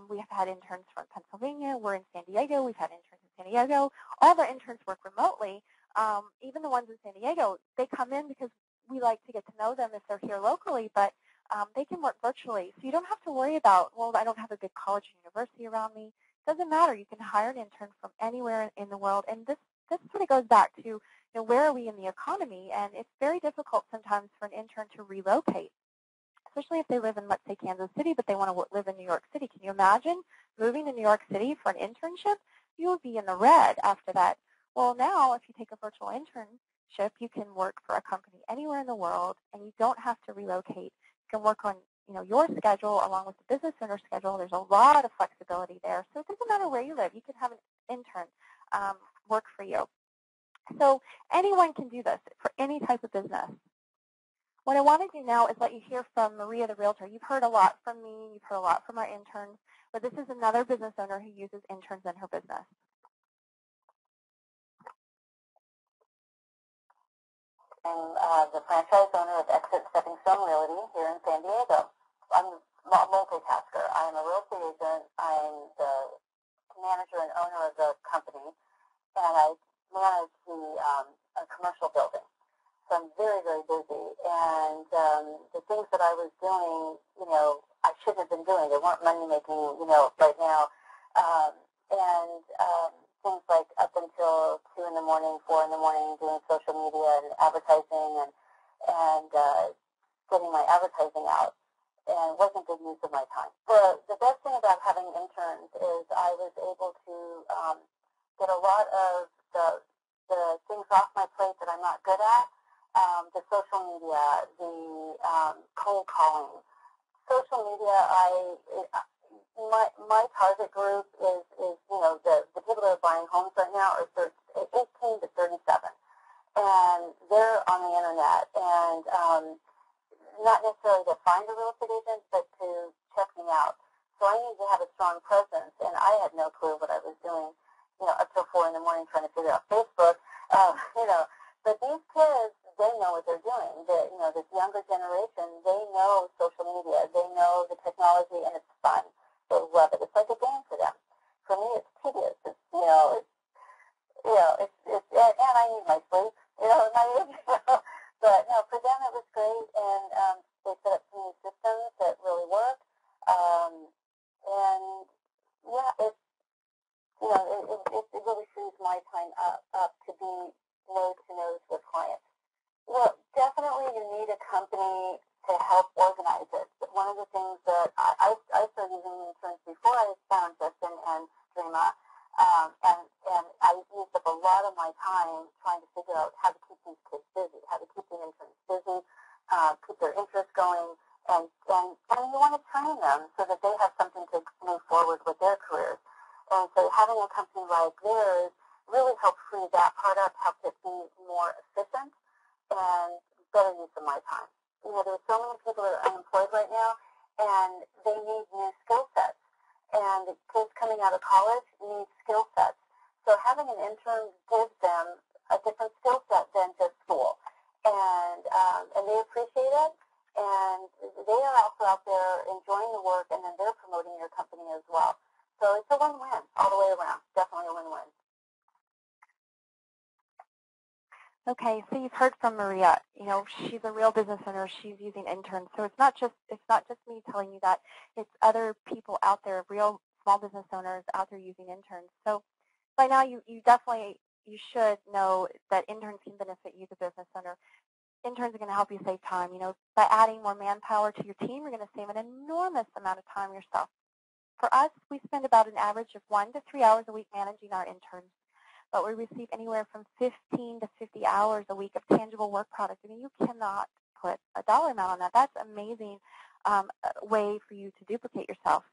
We have had interns from Pennsylvania. We're in San Diego. We've had interns in San Diego. All of our interns work remotely. Even the ones in San Diego, they come in because we like to get to know them if they're here locally, but they can work virtually. So you don't have to worry about, well, I don't have a big college or university around me. It doesn't matter. You can hire an intern from anywhere in the world. And this sort of goes back to, where are we in the economy? And it's very difficult sometimes for an intern to relocate, especially if they live in, let's say, Kansas City, but they want to live in New York City. Can you imagine moving to New York City for an internship? You would be in the red after that. Well, now if you take a virtual internship, you can work for a company anywhere in the world, and you don't have to relocate. You can work on your schedule along with the business owner's schedule. There's a lot of flexibility there. So it doesn't matter where you live. You can have an intern work for you. So anyone can do this for any type of business. What I want to do now is let you hear from Maria, the Realtor. You've heard a lot from me. You've heard a lot from our interns. But this is another business owner who uses interns in her business. I'm the franchise owner of Exit Stepping Stone Realty here in San Diego. I'm a multitasker. I am a real estate agent. I'm the manager and owner of the company, and I manage a commercial building. So I'm very, very busy. And the things that I was doing, I shouldn't have been doing. They weren't money-making, right now. Things like up until 2 in the morning, 4 in the morning, doing social media and advertising and getting my advertising out, and wasn't good use of my time. The best thing about having interns is I was able to get a lot of the things off my plate that I'm not good at, the social media, the cold calling. Social media, my target group is the people that are buying homes right now are 18 to 37, and they're on the internet, and not necessarily to find a real estate agent, but to check me out. So I need to have a strong presence, and I had no clue what I was doing, up till 4 in the morning trying to figure out Facebook, But these kids, they know what they're doing. This younger generation, they know social media, they know the technology, and it's fun. They love it. It's like a game for them. For me, it's tedious. And I need my sleep, at my age. But no, for them it was great, and they set up some new systems that really work. It really frees my time up to be nose to nose with clients. Well, definitely you need a company to help organize it. But one of the things that I started using Interns before I found Justin and Dreama, and I used up a lot of my time trying to figure out how to keep these kids busy, how to keep the interns busy, keep their interest going, and you want to train them so that they have something to move forward with their careers. And so having a company like theirs really helped free that part up, helped it be more efficient and better use of my time. There's so many people that are unemployed right now, and they need new skill sets. And the kids coming out of college need skill sets. So having an intern gives them a different skill set than just school. And they appreciate it, and they are also out there enjoying the work, and then they're promoting your company as well. So it's a win-win all the way around, definitely a win-win. Okay, so you've heard from Maria. She's a real business owner. She's using interns. So it's not just me telling you that. It's other people out there, real small business owners out there using interns. So by now you should know that interns can benefit you, the business owner. Interns are going to help you save time. By adding more manpower to your team, you're going to save an enormous amount of time yourself. For us, we spend about an average of 1 to 3 hours a week managing our interns. But we receive anywhere from 15 to 50 hours a week of tangible work product. You cannot put a dollar amount on that. That's an amazing way for you to duplicate yourself.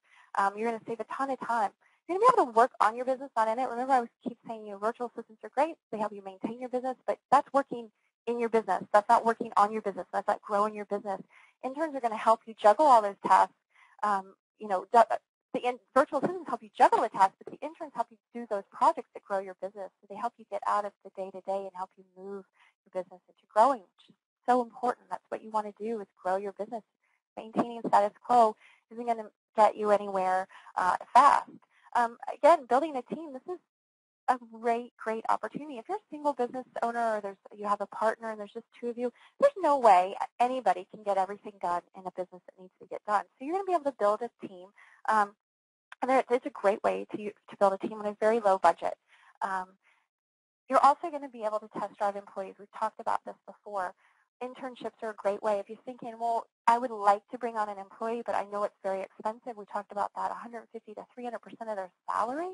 You're going to save a ton of time. You're going to be able to work on your business, not in it. Remember, I keep saying virtual assistants are great. They help you maintain your business, but that's working in your business. That's not working on your business. That's not growing your business. Interns are going to help you juggle all those tasks. The virtual assistants help you juggle the tasks, but the interns help you do those projects that grow your business. So they help you get out of the day-to-day and help you move your business into growing, which is so important. That's what you want to do is grow your business. Maintaining status quo isn't going to get you anywhere fast. Again, building a team, this is a great, great opportunity. If you're a single business owner or you have a partner and there's just two of you, there's no way anybody can get everything done in a business that needs to get done. So you're going to be able to build a team. And it's a great way to build a team on a very low budget. You're also going to be able to test drive employees. We've talked about this before. Internships are a great way. If you're thinking, well, I would like to bring on an employee, but I know it's very expensive. We talked about that. 150 to 300% of their salary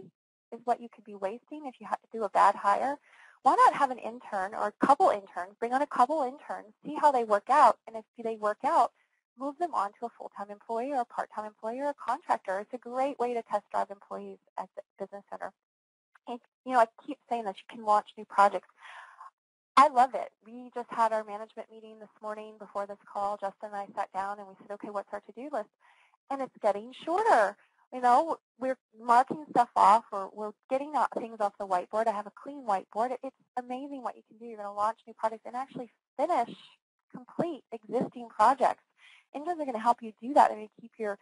is what you could be wasting if you have to do a bad hire. Why not have an intern or a couple interns, bring on a couple interns, see how they work out, and if they work out, move them on to a full-time employee or a part-time employee or a contractor. It's a great way to test drive employees as a business owner. And, I keep saying that you can launch new projects. I love it. We just had our management meeting this morning before this call. Justin and I sat down and we said, okay, what's our to-do list? And it's getting shorter. We're marking stuff off or we're getting things off the whiteboard. I have a clean whiteboard. It's amazing what you can do. You're going to launch new projects and actually complete existing projects. Interns are going to help you do that. They're going to keep you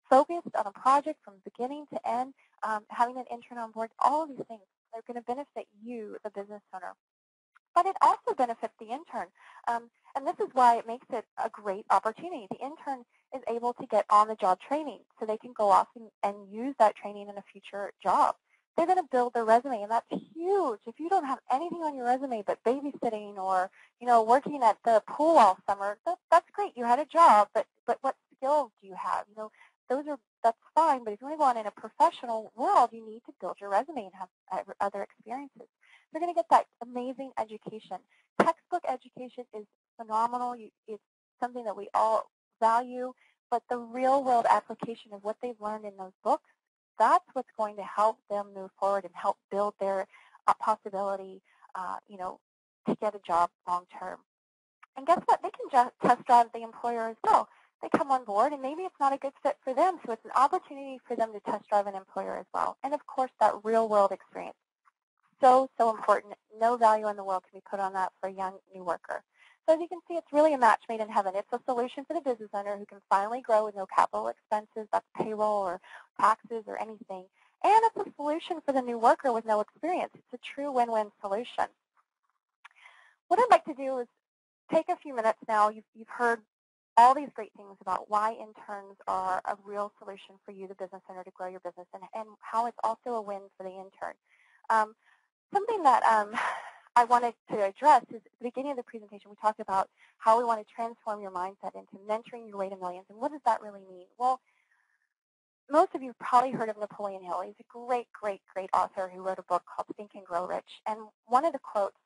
focused on a project from beginning to end. Having an intern on board, all of these things, they're going to benefit you, the business owner. But it also benefits the intern. And this is why it makes it a great opportunity. The intern is able to get on-the-job training, so they can go off and use that training in a future job. They're going to build their resume, and that's huge. If you don't have anything on your resume but babysitting or, working at the pool all summer, that's great. You had a job, but what skills do you have? That's fine, but if you want to go on in a professional world, you need to build your resume and have other experiences. You're going to get that amazing education. Textbook education is phenomenal. It's something that we all value, but the real-world application of what they've learned in those books, that's what's going to help them move forward and help build their possibility, to get a job long-term. And guess what? They can just test drive the employer as well. They come on board, and maybe it's not a good fit for them, so it's an opportunity for them to test drive an employer as well. And, of course, that real-world experience. So important. No value in the world can be put on that for a young new worker. So as you can see, it's really a match made in heaven. It's a solution for the business owner who can finally grow with no capital expenses, that's payroll or taxes or anything. And it's a solution for the new worker with no experience. It's a true win-win solution. What I'd like to do is take a few minutes now. You've heard all these great things about why interns are a real solution for you, the business owner, to grow your business, and how it's also a win for the intern. Something that I wanted to address is at the beginning of the presentation, we talked about how we want to transform your mindset into mentoring your way to millions. And what does that really mean? Well, most of you have probably heard of Napoleon Hill. He's a great, great, great author who wrote a book called Think and Grow Rich. And one of the quotes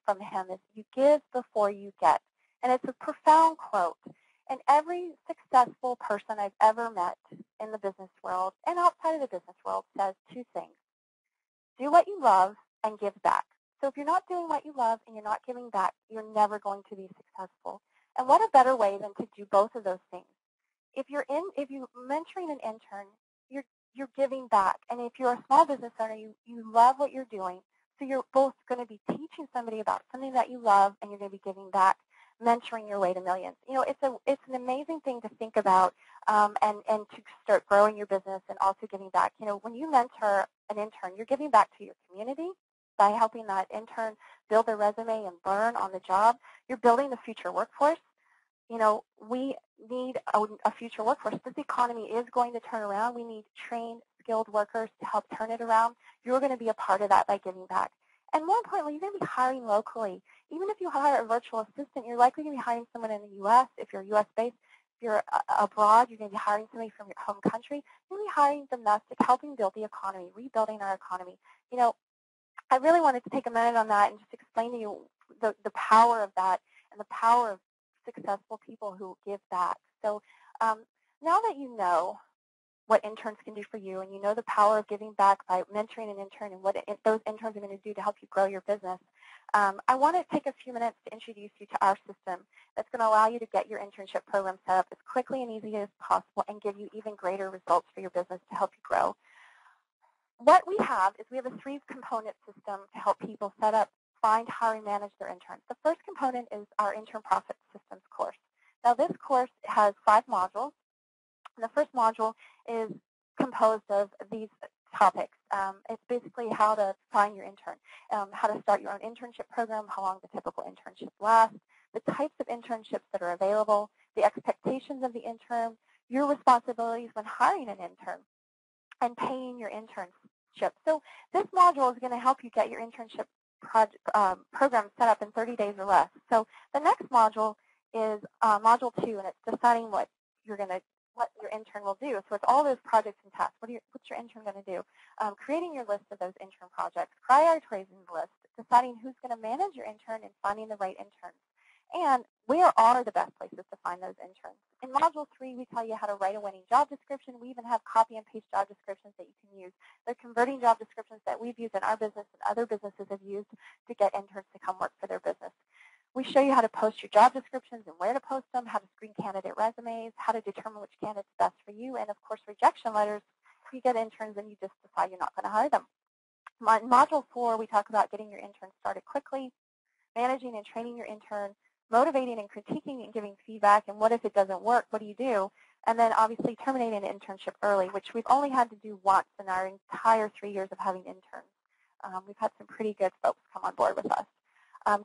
from him is, you give before you get. And it's a profound quote. And every successful person I've ever met in the business world and outside of the business world says two things. Do what you love and give back. So if you're not doing what you love and you're not giving back, you're never going to be successful. And what a better way than to do both of those things? If you're mentoring an intern, you're giving back. And if you're a small business owner, you love what you're doing. So you're both going to be teaching somebody about something that you love, and you're going to be giving back, mentoring your way to millions. It's an amazing thing to think about, and to start growing your business and also giving back. When you mentor an intern, you're giving back to your community by helping that intern build their resume and learn on the job. You're building the future workforce. We need a future workforce. This economy is going to turn around. We need trained, skilled workers to help turn it around. You're going to be a part of that by giving back. And more importantly, you're going to be hiring locally. Even if you hire a virtual assistant, you're likely going to be hiring someone in the U.S. If you're U.S.-based, if you're abroad, you're going to be hiring somebody from your home country. You're going to be hiring domestic, helping build the economy, rebuilding our economy. I really wanted to take a minute on that and just explain to you the power of that and the power of successful people who give back. So now that you know what interns can do for you, and you know the power of giving back by mentoring an intern and what those interns are going to do to help you grow your business, I want to take a few minutes to introduce you to our system that's going to allow you to get your internship program set up as quickly and easy as possible and give you even greater results for your business to help you grow. What we have is we have a 3-component system to help people set up find, hire, and manage their interns. The first component is our Intern Profit Systems course. Now, this course has 5 modules. And the first module is composed of these topics. It's basically how to find your intern, how to start your own internship program, how long the typical internship lasts, the types of internships that are available, the expectations of the intern, your responsibilities when hiring an intern, and paying your internship. So this module is going to help you get your internship program set up in 30 days or less. So the next module is module 2, and it's deciding what your intern will do. So it's all those projects and tasks. What's your intern going to do? Creating your list of those intern projects, prioritizing the list, deciding who's going to manage your intern, and finding the right interns. And where are the best places to find those interns? In Module 3, we tell you how to write a winning job description. We even have copy and paste job descriptions that you can use. They're converting job descriptions that we've used in our business and other businesses have used to get interns to come work for their business. We show you how to post your job descriptions and where to post them, how to screen candidate resumes, how to determine which candidate's best for you, and, of course, rejection letters. If you get interns and you just decide you're not going to hire them. In Module 4, we talk about getting your intern started quickly, managing and training your intern, motivating and critiquing and giving feedback, and what if it doesn't work? What do you do? And then, obviously, terminating an internship early, which we've only had to do once in our entire 3 years of having interns. We've had some pretty good folks come on board with us.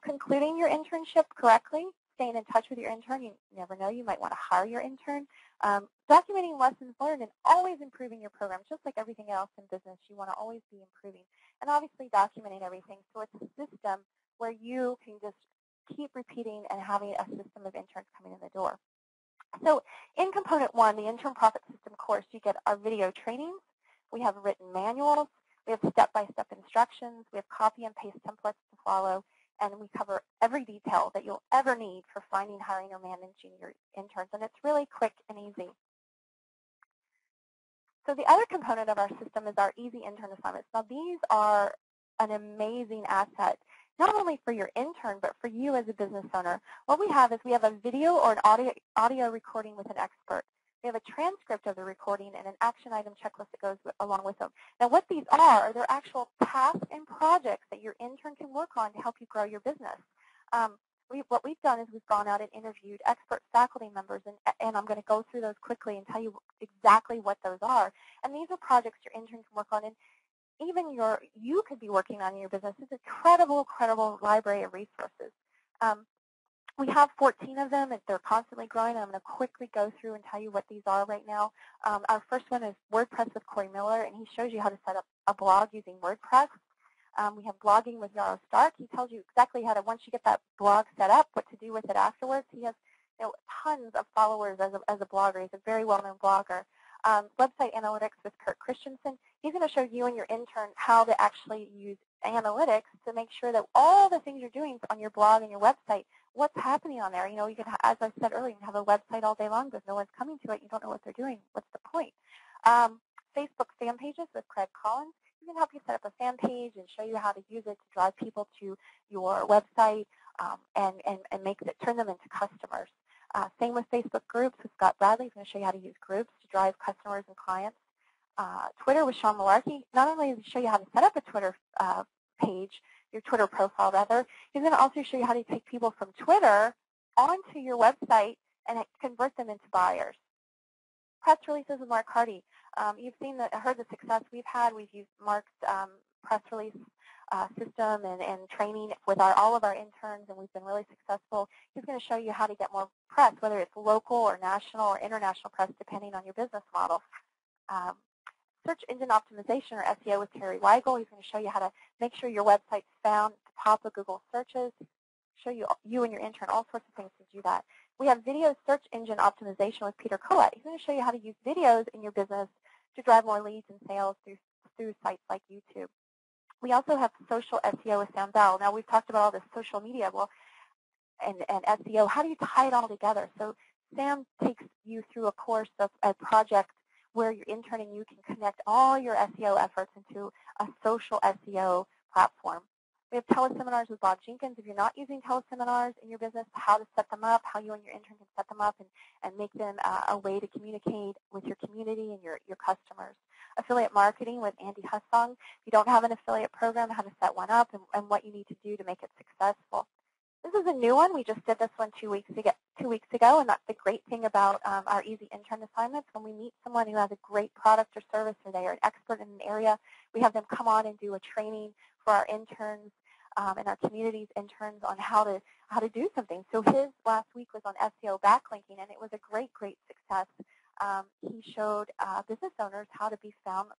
Concluding your internship correctly, staying in touch with your intern. You never know, you might want to hire your intern. Documenting lessons learned and always improving your program. Just like everything else in business, you want to always be improving. And obviously documenting everything so it's a system where you can just keep repeating and having a system of interns coming in the door. So in Component 1, the Intern Profit System course, you get our video trainings. We have written manuals. We have step-by-step instructions. We have copy and paste templates to follow. And we cover every detail that you'll ever need for finding, hiring, or managing your interns. And it's really quick and easy. So the other component of our system is our easy intern assignments. Now, these are an amazing asset, not only for your intern, but for you as a business owner. What we have is we have a video or an audio recording with an expert. We have a transcript of the recording and an action item checklist that goes along with them. Now, what these are, they're actual tasks and projects that your intern can work on to help you grow your business. What we've done is we've gone out and interviewed expert faculty members, and I'm going to go through those quickly and tell you exactly what those are. And these are projects your intern can work on, and even you could be working on in your business. It's an incredible library of resources. We have 14 of them, and they're constantly growing. I'm going to quickly go through and tell you what these are right now. Our first one is WordPress with Corey Miller, and he shows you how to set up a blog using WordPress. We have blogging with Yarrow Stark. He tells you exactly how to, once you get that blog set up, what to do with it afterwards. He has tons of followers as a blogger. He's a very well-known blogger. Website analytics with Kurt Christensen. He's going to show you and your intern how to actually use analytics to make sure that all the things you're doing on your blog and your website, what's happening on there. You can, as I said earlier, you can have a website all day long, but if no one's coming to it, you don't know what they're doing. What's the point? Facebook fan pages with Craig Collins. He can help you set up a fan page and show you how to use it to drive people to your website and turn them into customers. Same with Facebook groups with Scott Bradley. He's going to show you how to use groups to drive customers and clients. Twitter with Sean Malarkey. Not only does he show you how to set up a Twitter page, your Twitter profile rather, he's going to also show you how to take people from Twitter onto your website and convert them into buyers. Press releases with Mark Hardy. You've heard the success we've had. We've used Mark's press release system and training with all of our interns, and we've been really successful. He's going to show you how to get more press, whether it's local or national or international press, depending on your business model. Search engine optimization, or SEO, with Terry Weigel. He's going to show you how to make sure your website's found at the top of Google searches, show you and your intern all sorts of things to do that. We have video search engine optimization with Peter Collette. He's going to show you how to use videos in your business to drive more leads and sales through sites like YouTube. We also have social SEO with Sam Bell. Now, we've talked about all this social media and SEO. How do you tie it all together? So Sam takes you through a course of a project where your intern and you can connect all your SEO efforts into a social SEO platform. We have teleseminars with Bob Jenkins. If you're not using teleseminars in your business, how to set them up, how you and your intern can set them up and make them a way to communicate with your community and your customers. affiliate marketing with Andy Hussong. If you don't have an affiliate program, how to set one up and what you need to do to make it successful. This is a new one. We just did this one 2 weeks ago, and that's the great thing about our easy intern assignments. When we meet someone who has a great product or service, or they are an expert in an area, we have them come on and do a training for our interns and our community's interns on how to do something. So his last week was on SEO backlinking, and it was a great success. He showed business owners how to be found,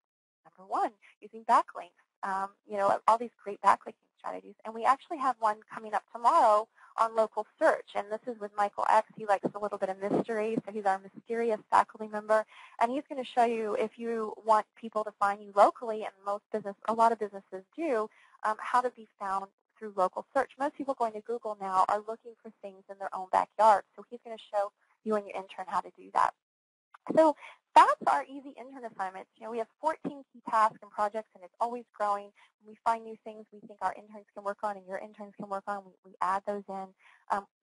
number one, using backlinks. All these great backlinking strategies. And we actually have one coming up tomorrow on local search. And this is with Michael X. He likes a little bit of mystery, so he's our mysterious faculty member. And he's going to show you, if you want people to find you locally, and a lot of businesses do, how to be found through local search. Most people going to Google now are looking for things in their own backyard. So he's going to show you and your intern how to do that. So that's our easy intern assignments. We have 14 key tasks and projects, and it's always growing. When we find new things we think our interns can work on and your interns can work on, we add those in.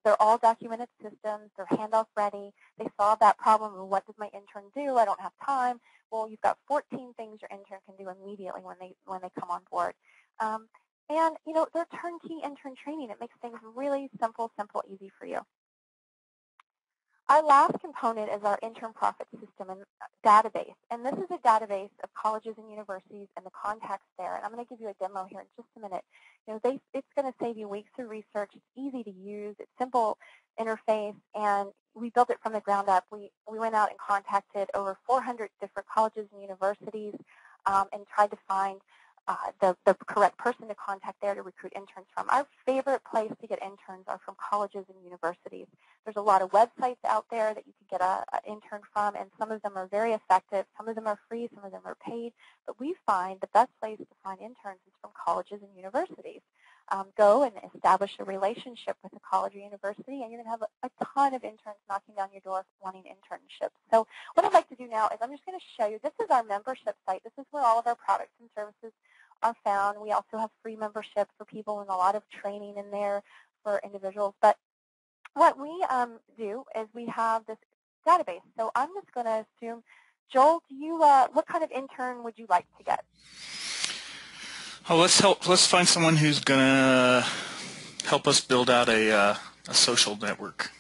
They're all documented systems. They're handoff ready. They solve that problem of what does my intern do? I don't have time. Well, you've got 14 things your intern can do immediately when they come on board. And they're turnkey intern training. It makes things really simple, easy for you. Our last component is our intern profit system and database. And this is a database of colleges and universities and the contacts there. And I'm going to give you a demo here in just a minute. It's going to save you weeks of research. It's easy to use. It's simple interface. And we built it from the ground up. We went out and contacted over 400 different colleges and universities and tried to find the correct person to contact there to recruit interns from. Our favorite place to get interns are from colleges and universities. There's a lot of websites out there that you can get an intern from, and some of them are very effective. Some of them are free, some of them are paid. But we find the best place to find interns is from colleges and universities. Go and establish a relationship with a college or university, and you're going to have a ton of interns knocking down your door wanting internships. So what I'd like to do now is I'm just going to show you, this is our membership site. This is where all of our products and services are found. We also have free membership for people and a lot of training in there for individuals. But what we do is we have this database. So I'm just going to assume, Joel, what kind of intern would you like to get? Oh, let's find someone who's going to help us build out a social network.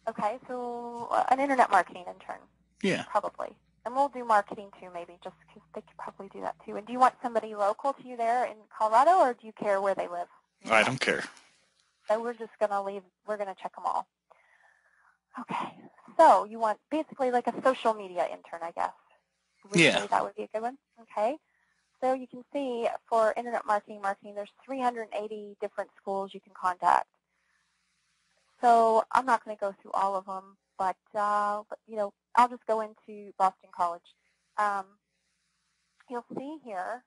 Okay, so an internet marketing intern. Yeah. Probably. And we'll do marketing too, maybe, just because they could probably do that too. And do you want somebody local to you there in Colorado, or do you care where they live? I don't care. So we're just going to we're going to check them all. Okay, so you want basically like a social media intern, I guess. Would you say that would be a good one? Okay. So you can see for internet marketing, there's 380 different schools you can contact. So I'm not going to go through all of them, but I'll just go into Boston College. You'll see here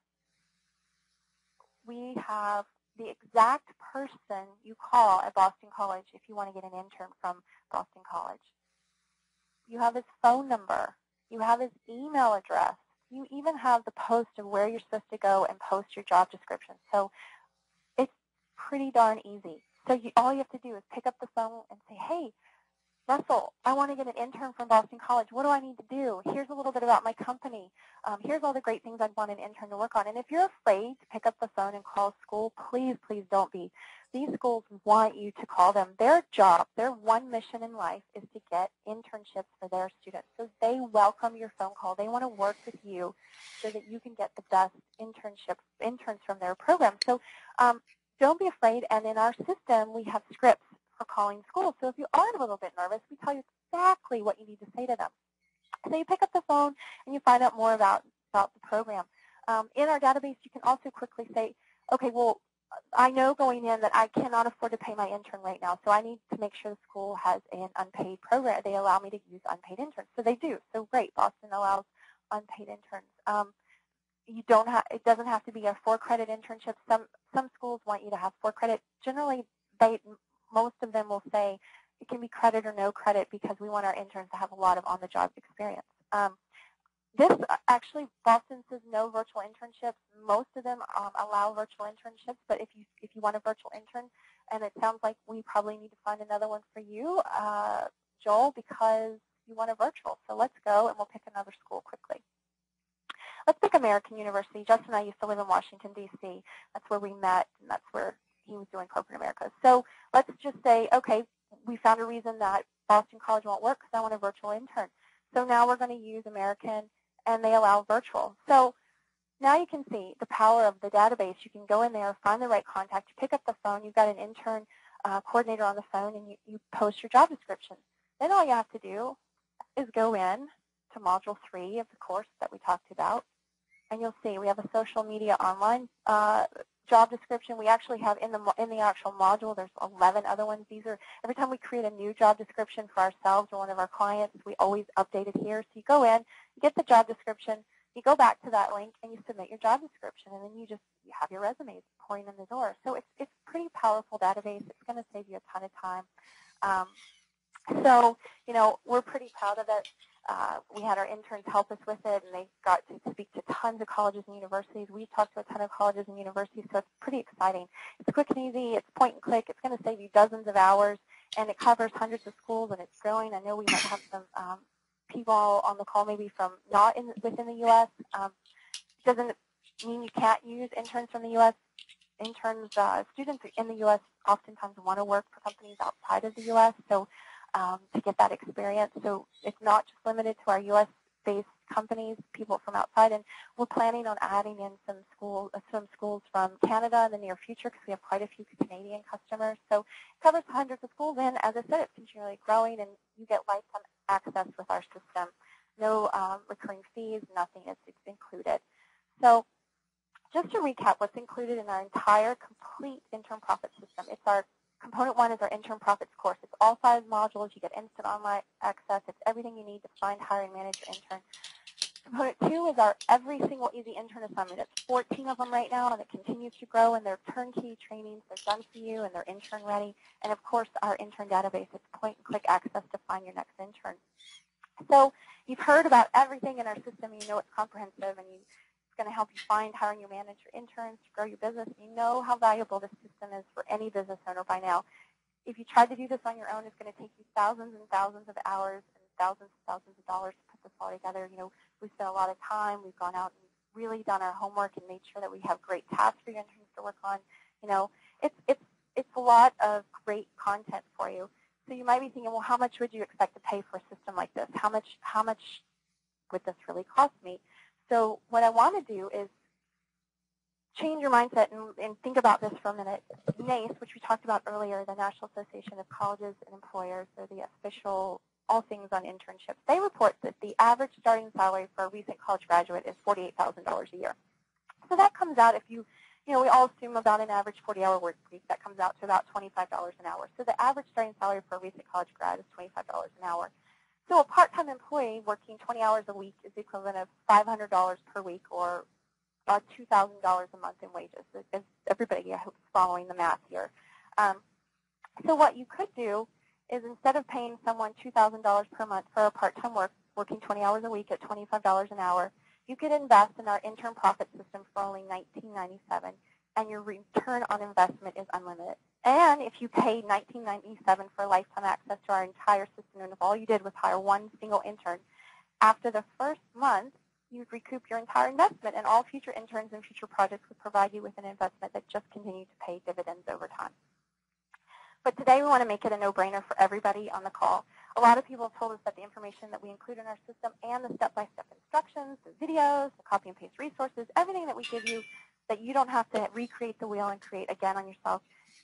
we have the exact person you call at Boston College if you want to get an intern from Boston College. You have his phone number. You have his email address. You even have the post of where you're supposed to go and post your job description. So it's pretty darn easy. So all you have to do is pick up the phone and say, hey, Russell, I want to get an intern from Boston College. What do I need to do? Here's a little bit about my company. Here's all the great things I'd want an intern to work on. And if you're afraid to pick up the phone and call a school, please don't be. These schools want you to call them. Their job, their one mission in life is to get internships for their students. So they welcome your phone call. They want to work with you so that you can get the best interns from their program. So don't be afraid. And in our system, we have scripts for calling schools. So if you are a little bit nervous, we tell you exactly what you need to say to them. So you pick up the phone and you find out more about the program. In our database, you can also quickly say, okay, well, I know going in that I cannot afford to pay my intern right now, so I need to make sure the school has an unpaid program. They allow me to use unpaid interns. So they do. So great. Boston allows unpaid interns. It doesn't have to be a 4-credit internship. Some schools want you to have 4 credit. Generally, most of them will say it can be credit or no credit because we want our interns to have a lot of on-the-job experience. Actually, Boston says no virtual internships. Most of them allow virtual internships, but if you want a virtual intern, and it sounds like we probably need to find another one for you, Joel, because you want a virtual. So let's go, and we'll pick another school quickly. let's pick American University. Justin and I used to live in Washington, D.C. That's where we met, and that's where he was doing corporate America. So let's just say, okay, we found a reason that Boston College won't work because I want a virtual intern. So now we're going to use American, and they allow virtual. So now you can see the power of the database. You can go in there, find the right contact, you pick up the phone, you've got an intern coordinator on the phone, and you post your job description. Then all you have to do is go in to Module 3 of the course that we talked about, and you'll see we have a social media online job description. We actually have in the actual module, there's 11 other ones. These are, every time we create a new job description for ourselves or one of our clients, we always update it here. So you go in, you get the job description, you go back to that link, and you submit your job description, and then you have your resumes pouring in the door. So it's a pretty powerful database. It's going to save you a ton of time. So, we're pretty proud of it. We had our interns help us with it, and they got to speak to tons of colleges and universities. We talked to a ton of colleges and universities, so it's pretty exciting. It's quick and easy. It's point and click. It's going to save you dozens of hours, and it covers hundreds of schools, and it's growing. I know we might have some people on the call maybe from not within the U.S. Doesn't mean you can't use interns from the U.S. Interns, students in the U.S. oftentimes want to work for companies outside of the U.S., so to get that experience. So it's not just limited to our U.S.-based companies, people from outside, and we're planning on adding in some schools from Canada in the near future because we have quite a few Canadian customers. So it covers hundreds of schools, and as I said, it's continually growing, and you get lifetime access with our system. No recurring fees, nothing. It's included. So just to recap what's included in our entire complete intern profit system, it's our Component 1 is our Intern Profits course. It's all 5 modules. You get instant online access. It's everything you need to find, hire, and manage your intern. Component 2 is our every single easy intern assignment. It's 14 of them right now, and it continues to grow, and they're turnkey trainings. They're done for you, and they're intern ready. And, of course, our intern database. It's point-and-click access to find your next intern. So you've heard about everything in our system. You know it's comprehensive, and it's going to help you find, hire, and you manage your interns to grow your business. You know how valuable this system is for any business owner by now. If you tried to do this on your own, it's going to take you thousands and thousands of hours and thousands of dollars to put this all together. We spent a lot of time. We've gone out and really done our homework and made sure that we have great tasks for your interns to work on. It's a lot of great content for you. So you might be thinking, well, how much would you expect to pay for a system like this? How much would this really cost me? So what I want to do is change your mindset and think about this for a minute. NACE, which we talked about earlier, the National Association of Colleges and Employers, or the official all things on internships, they report that the average starting salary for a recent college graduate is $48,000 a year. So that comes out, if we all assume about an average 40-hour work week, that comes out to about $25 an hour. So the average starting salary for a recent college grad is $25 an hour. So a part-time employee working 20 hours a week is the equivalent of $500 per week, or $2,000 a month in wages. Everybody, I hope, is following the math here. So what you could do is, instead of paying someone $2,000 per month for a part-time working 20 hours a week at $25 an hour, you could invest in our intern profit system for only $19.97, and your return on investment is unlimited. And if you pay $19.97 for lifetime access to our entire system, and if all you did was hire one single intern, after the first month, you'd recoup your entire investment, and all future interns and future projects would provide you with an investment that just continues to pay dividends over time. But today we want to make it a no-brainer for everybody on the call. A lot of people have told us that the information that we include in our system and the step-by-step instructions, the videos, the copy and paste resources, everything that we give you, that you don't have to recreate the wheel and create again on yourself,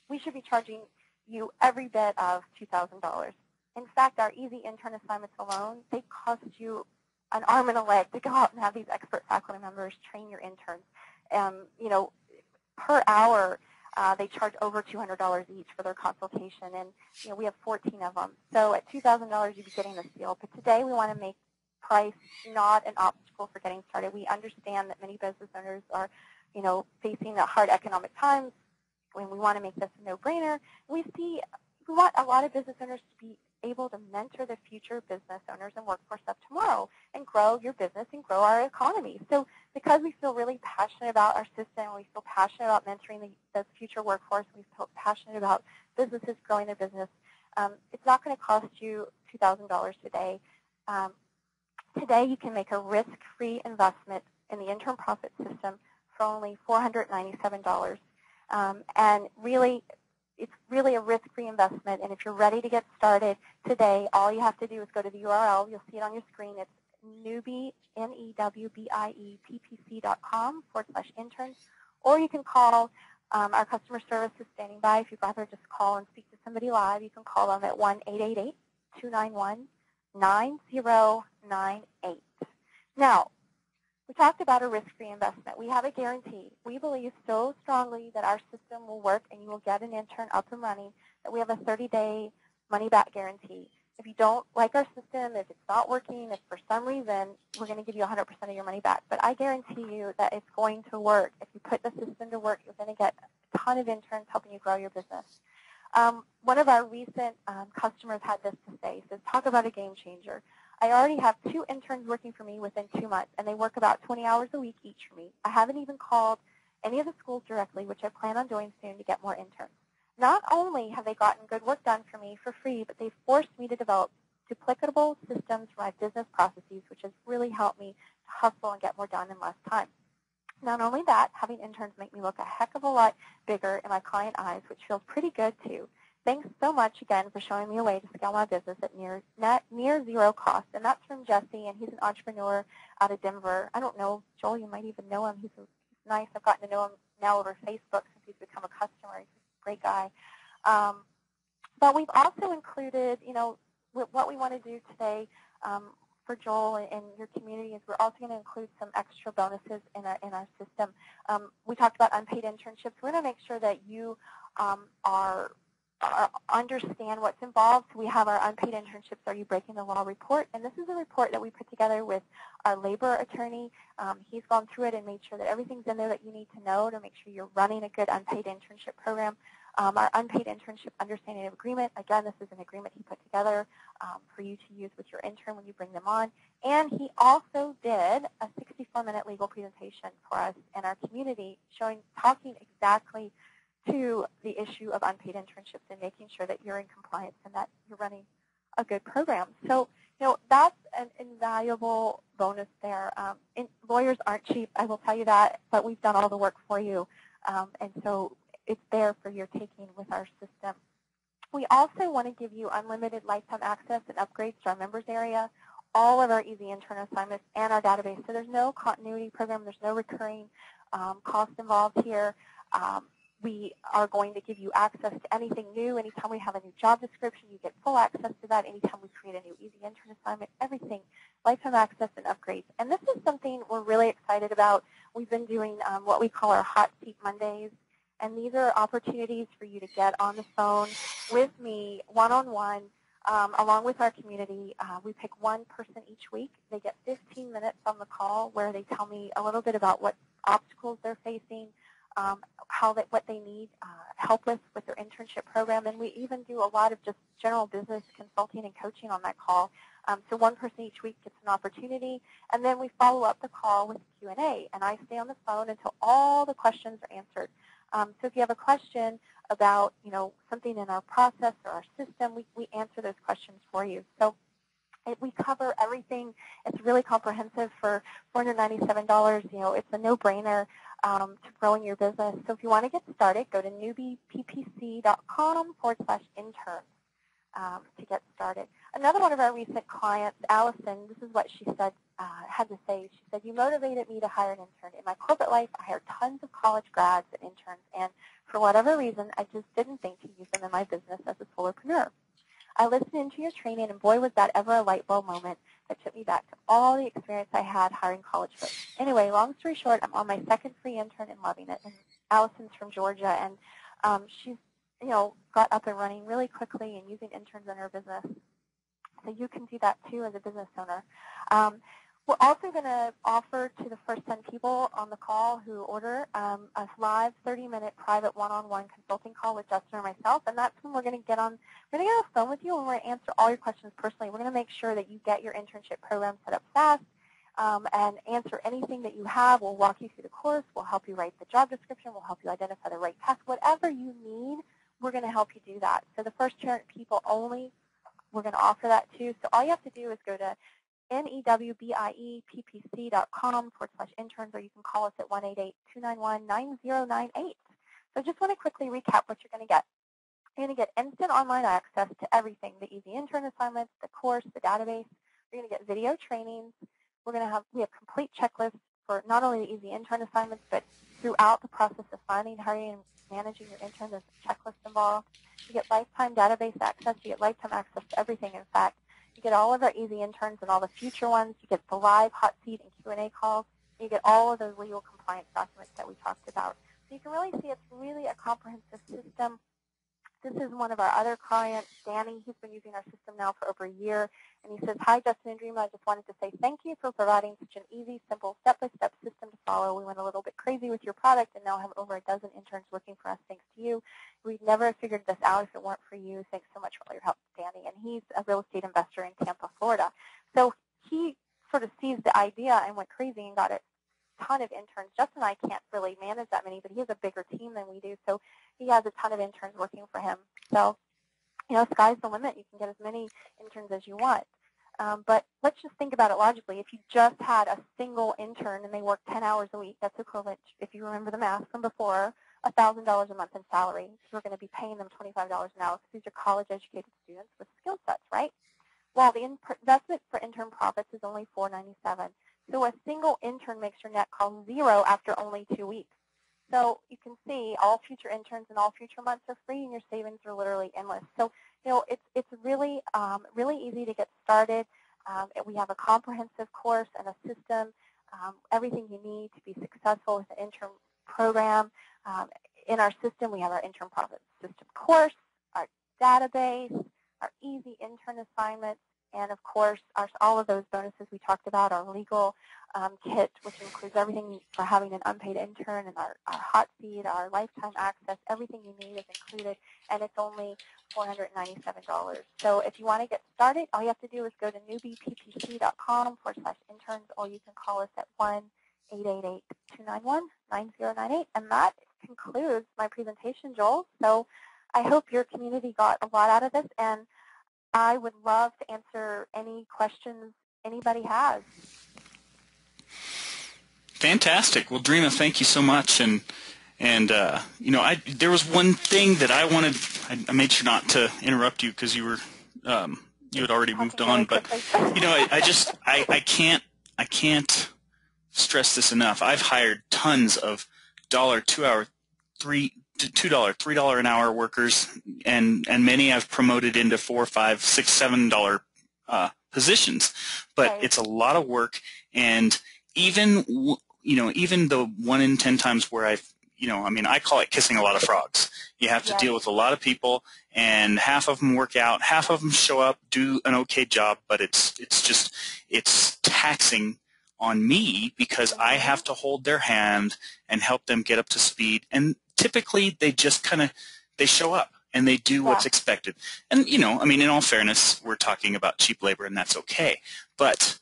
we should be charging you every bit of $2,000. In fact, our easy intern assignments alone, they cost you an arm and a leg to go out and have these expert faculty members train your interns. Per hour, they charge over $200 each for their consultation, and we have 14 of them. So at $2,000, you'd be getting this deal. But today, we want to make price not an obstacle for getting started. We understand that many business owners are, facing hard economic times, when we want to make this a no-brainer. We want a lot of business owners to be able to mentor the future business owners and workforce of tomorrow and grow your business and grow our economy. So because we feel really passionate about our system, we feel passionate about mentoring the future workforce, we feel passionate about businesses growing their business, it's not going to cost you $2,000 today. Today you can make a risk-free investment in the intern profit system for only $497. And really, it's really a risk-free investment. And if you're ready to get started today, all you have to do is go to the URL. You'll see it on your screen. It's newbie, NEWBIEPPC.com/interns. Or you can call our customer service is standing by. If you'd rather just call and speak to somebody live, you can call them at 1-888-291-9098. Now, we talked about a risk-free investment. We have a guarantee. We believe so strongly that our system will work and you will get an intern up and running that we have a 30-day money-back guarantee. If you don't like our system, if it's not working, if for some reason, we're going to give you 100% of your money back. But I guarantee you that it's going to work. If you put the system to work, you're going to get a ton of interns helping you grow your business. One of our recent customers had this to say. He says, talk about a game changer. I already have 2 interns working for me within 2 months, and they work about 20 hours a week each for me. I haven't even called any of the schools directly, which I plan on doing soon to get more interns. Not only have they gotten good work done for me for free, but they've forced me to develop duplicatable systems for my business processes, which has really helped me to hustle and get more done in less time. Not only that, having interns make me look a heck of a lot bigger in my client eyes, which feels pretty good too. Thanks so much again for showing me a way to scale my business at near zero cost. And that's from Jesse, and he's an entrepreneur out of Denver. I don't know, Joel, you might even know him. He's nice. I've gotten to know him now over Facebook since he's become a customer. He's a great guy. But we've also included, what we want to do today for Joel and your community is we're also going to include some extra bonuses in our system. We talked about unpaid internships. We're going to make sure that you understand what's involved. We have our unpaid internships, Are You Breaking the Law report, and this is a report that we put together with our labor attorney. He's gone through it and made sure that everything's in there that you need to know to make sure you're running a good unpaid internship program. Our unpaid internship understanding of agreement, again, this is an agreement he put together for you to use with your intern when you bring them on. And he also did a 64-minute legal presentation for us in our community talking exactly to the issue of unpaid internships and making sure that you're in compliance and that you're running a good program. So, that's an invaluable bonus there. Lawyers aren't cheap, I will tell you that, but we've done all the work for you. And so it's there for your taking with our system. We also want to give you unlimited lifetime access and upgrades to our members area, all of our easy intern assignments, and our database. So there's no continuity program. There's no recurring cost involved here. We are going to give you access to anything new. Anytime we have a new job description, you get full access to that. Anytime we create a new easy intern assignment, everything, lifetime access and upgrades. And this is something we're really excited about. We've been doing what we call our Hot Seat Mondays. And these are opportunities for you to get on the phone with me one-on-one along with our community. We pick one person each week. They get 15 minutes on the call where they tell me a little bit about what obstacles they're facing, what they need help with their internship program. And we even do a lot of just general business consulting and coaching on that call. So one person each week gets an opportunity, and then we follow up the call with Q&A. And I stay on the phone until all the questions are answered. So if you have a question about, something in our process or our system, we answer those questions for you. So we cover everything. It's really comprehensive for $497. It's a no-brainer to growing your business. So if you want to get started, go to newbieppc.com/interns to get started. Another one of our recent clients, Allison, this is what she said, had to say. She said, you motivated me to hire an intern. In my corporate life, I hired tons of college grads and interns, and for whatever reason, I just didn't think to use them in my business as a solopreneur. I listened into your training, and boy, was that ever a light bulb moment that took me back to all the experience I had hiring college folks. Anyway, long story short, I'm on my second free intern and loving it. And Allison's from Georgia, and she's got up and running really quickly and using interns in her business. So you can do that too as a business owner. We're also going to offer to the first 10 people on the call who order a live 30-minute private one-on-one consulting call with Justin or myself, and that's when we're going to get on the phone with you and we're going to answer all your questions personally. We're going to make sure that you get your internship program set up fast and answer anything that you have. We'll walk you through the course. We'll help you write the job description. We'll help you identify the right task. Whatever you need, we're going to help you do that. So the first 10 people only, we're going to offer that too. So all you have to do is go to newbieppc.com/interns, or you can call us at 1-888-291-9098. So I just want to quickly recap what you're going to get. You're going to get instant online access to everything, the easy intern assignments, the course, the database. You're going to get video trainings. We have complete checklists for not only the easy intern assignments, but throughout the process of finding, hiring, and managing your intern. There's a checklist involved. You get lifetime database access. You get lifetime access to everything. In fact, you get all of our easy interns and all the future ones. You get the live hot seat and Q&A calls. You get all of those legal compliance documents that we talked about. So you can really see it's really a comprehensive system. This is one of our other clients, Danny. He's been using our system now for over a year. And he says, "Hi, Justin and Dreama. I just wanted to say thank you for providing such an easy, simple, step-by-step system to follow. We went a little bit crazy with your product and now have over a dozen interns working for us thanks to you. We'd never have figured this out if it weren't for you. Thanks so much for all your help, Danny." And he's a real estate investor in Tampa, Florida. So he sort of seized the idea and went crazy and got a ton of interns. Justin and I can't really manage that many, but he has a bigger team than we do. So he has a ton of interns working for him. So, sky's the limit. You can get as many interns as you want. But let's just think about it logically. If you just had a single intern and they work 10 hours a week, that's equivalent, if you remember the math from before, $1,000 a month in salary. So we're going to be paying them $25 an hour because these are college-educated students with skill sets, right? Well, the investment for intern profits is only $497. So a single intern makes your net cost zero after only 2 weeks. So you can see all future interns and all future months are free, and your savings are literally endless. So, it's really, really easy to get started. We have a comprehensive course and a system, everything you need to be successful with the intern program. In our system, we have our intern profit system course, our database, our easy intern assignments, and, of course, all of those bonuses we talked about, our legal kit, which includes everything for having an unpaid intern, and our hot seat, our lifetime access. Everything you need is included, and it's only $497. So if you want to get started, all you have to do is go to newbieppc.com/interns, or you can call us at 1-888-291-9098. And that concludes my presentation, Joel. So I hope your community got a lot out of this, and I would love to answer any questions anybody has. Fantastic. Well, Dreama, thank you so much. And there was one thing that I wanted. I made sure not to interrupt you because you had already moved on. But I can't stress this enough. I've hired tons of $1, 2 hour, $2, $3 an hour workers, and many I've promoted into $4, $5, $6, $7 positions. But It's a lot of work, and even the 1 in 10 times where I call it kissing a lot of frogs. You have to deal with a lot of people, and half of them work out, half of them show up, do an okay job, but it's taxing on me because I have to hold their hand and help them get up to speed. And typically they just they show up and they do what's expected. And in all fairness, we're talking about cheap labor, and that's okay. But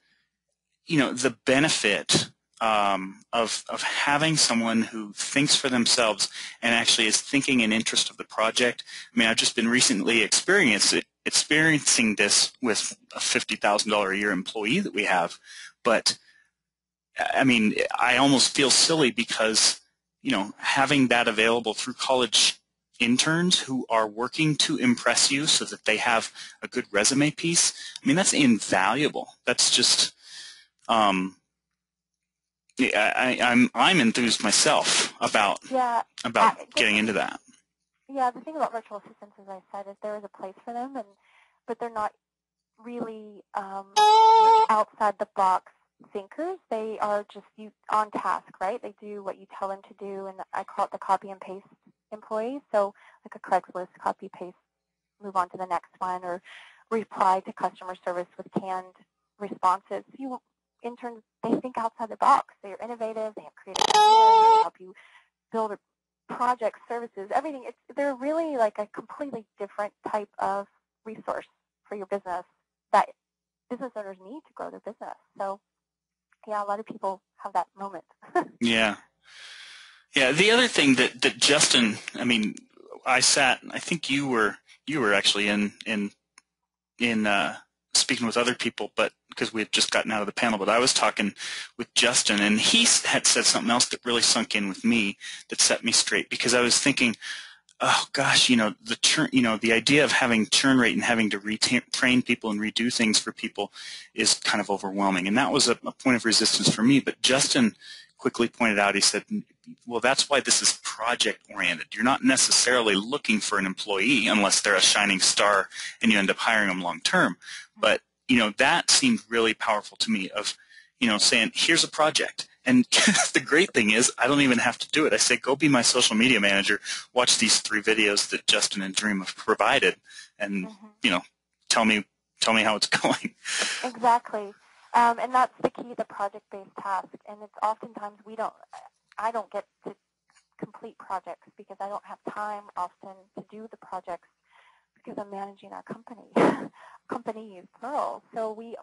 the benefit of having someone who thinks for themselves and actually is thinking in interest of the project. I've just been recently experiencing this with a $50,000 a year employee that we have. But I almost feel silly because having that available through college interns who are working to impress you so that they have a good resume piece, that's invaluable. That's just I'm enthused myself about getting into that. Yeah, the thing about virtual assistants, as I said, is there is a place for them, but they're not really outside the box thinkers. They are just on task, right? They do what you tell them to do, and I call it the copy and paste employees. So like a Craigslist, copy, paste, move on to the next one, or reply to customer service with canned responses. Interns, they think outside the box. They're innovative. They have creative ideas. They help you build projects, services, everything. They're really like a completely different type of resource for your business that business owners need to grow their business. So, yeah, a lot of people have that moment. Yeah. The other thing that Justin, I think you were actually in speaking with other people, but because we had just gotten out of the panel, but I was talking with Justin, and he had said something else that really sunk in with me that set me straight, because I was thinking, oh gosh, the idea of having churn rate and having to retrain people and redo things for people is kind of overwhelming, and that was a point of resistance for me. But Justin quickly pointed out, he said, well, that's why this is project-oriented. You're not necessarily looking for an employee unless they're a shining star and you end up hiring them long-term. But, that seemed really powerful to me of, saying, here's a project. And the great thing is I don't even have to do it. I say, go be my social media manager, watch these 3 videos that Justin and Dream have provided, and, tell me how it's going. Exactly. And that's the key, the project-based task. And it's oftentimes I don't get to complete projects because I don't have time often to do the projects because I'm managing our company. Companies, plural. So we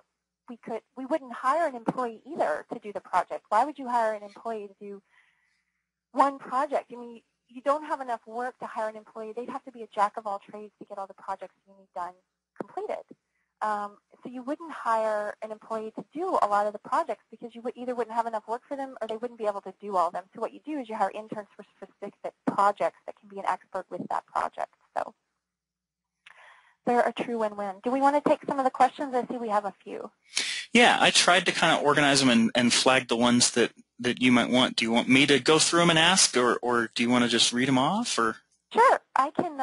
wouldn't hire an employee either to do the project. Why would you hire an employee to do one project? I mean, you don't have enough work to hire an employee. They'd have to be a jack of all trades to get all the projects you need done completed. So you wouldn't hire an employee to do a lot of the projects because you either wouldn't have enough work for them or they wouldn't be able to do all of them. So what you do is you hire interns for specific projects that can be an expert with that project. So they're a true win-win. Do we want to take some of the questions? I see we have a few. Yeah, I tried to kind of organize them and flag the ones that you might want. Do you want me to go through them and ask, or do you want to just read them off? Or? Sure, I can.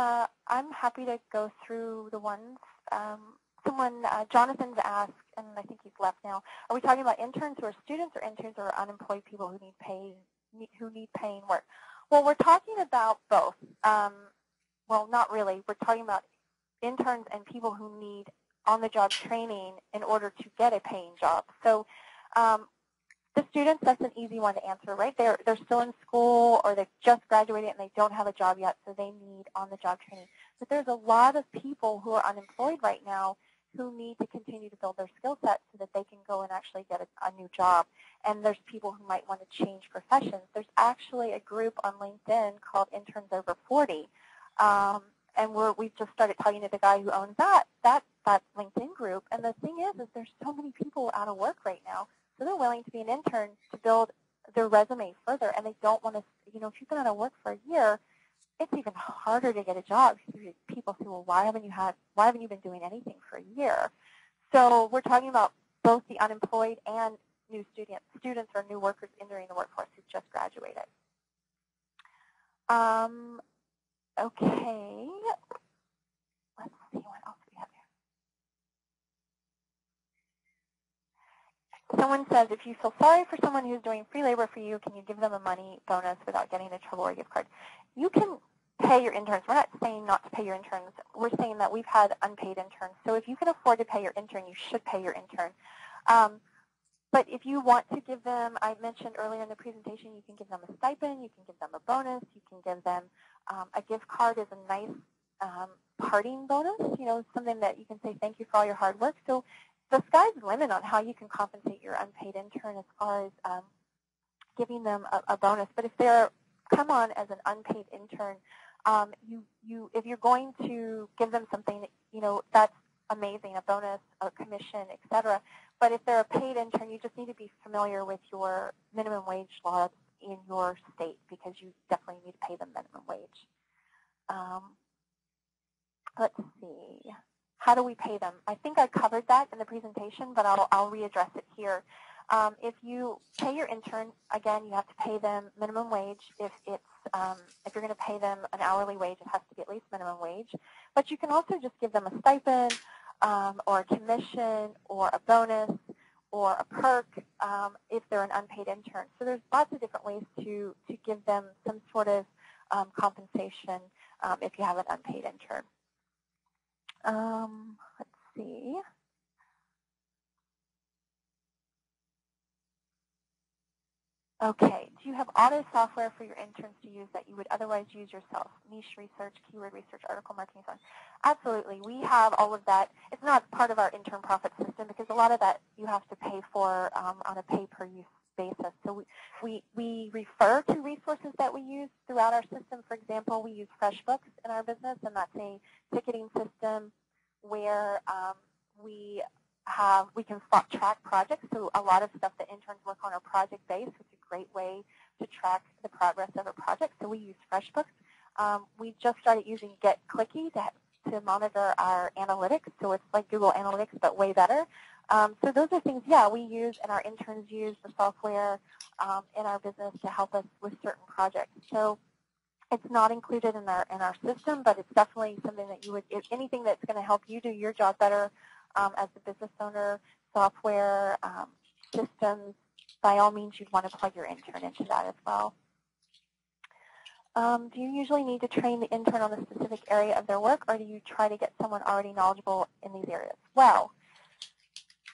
I'm happy to go through the ones. Jonathan's asked, and I think he's left now, are we talking about interns who are students or interns who are unemployed people who need paying work? Well, we're talking about both. Well, not really. We're talking about interns and people who need on-the-job training in order to get a paying job. So the students, that's an easy one to answer, right? They're still in school or they've just graduated and they don't have a job yet, so they need on-the-job training. But there's a lot of people who are unemployed right now who need to continue to build their skill set so that they can go and actually get a new job. And there's people who might want to change professions. There's actually a group on LinkedIn called Interns Over 40. And we've just started talking to the guy who owns that LinkedIn group. And the thing is there's so many people out of work right now, so they're willing to be an intern to build their resume further. And they don't want to, if you've been out of work for a year, it's even harder to get a job. People say, well, why haven't you been doing anything for a year? So we're talking about both the unemployed and new students or new workers entering the workforce who just graduated. Okay, let's see what else we have here. Someone says, if you feel sorry for someone who's doing free labor for you, can you give them a money bonus without getting into trouble or a gift card? You can pay your interns. We're not saying not to pay your interns. We're saying that we've had unpaid interns. So if you can afford to pay your intern, you should pay your intern. But if you want to give them, I mentioned earlier in the presentation, you can give them a stipend, you can give them a bonus, you can give them a gift card is a nice parting bonus, something that you can say thank you for all your hard work. So the sky's the limit on how you can compensate your unpaid intern as far as giving them a bonus. But if they're come on as an unpaid intern, if you're going to give them something, that's amazing, a bonus, a commission, etc. But if they're a paid intern, you just need to be familiar with your minimum wage laws in your state because you definitely need to pay them minimum wage. Let's see. How do we pay them? I think I covered that in the presentation, but I'll readdress it here. If you pay your intern, again, you have to pay them minimum wage. If you're going to pay them an hourly wage, it has to be at least minimum wage. But you can also just give them a stipend or a commission or a bonus or a perk if they're an unpaid intern. So there's lots of different ways to give them some sort of compensation if you have an unpaid intern. Let's see. Okay, do you have auto software for your interns to use that you would otherwise use yourself? Niche research, keyword research, article marketing, so on. Absolutely, we have all of that. It's not part of our intern profit system because a lot of that you have to pay for on a pay-per-use basis. So we refer to resources that we use throughout our system. For example, we use FreshBooks in our business, and that's a ticketing system where we we can track projects. So a lot of stuff that interns work on are project-based. It's a great way to track the progress of a project. So we use FreshBooks. We just started using Get Clicky to monitor our analytics. So it's like Google Analytics, but way better. So those are things, we use, and our interns use the software in our business to help us with certain projects. So it's not included in our system, but it's definitely something that if anything that's going to help you do your job better as a business owner, software, systems, by all means, you'd want to plug your intern into that as well. Do you usually need to train the intern on a specific area of their work, or do you try to get someone already knowledgeable in these areas? Well,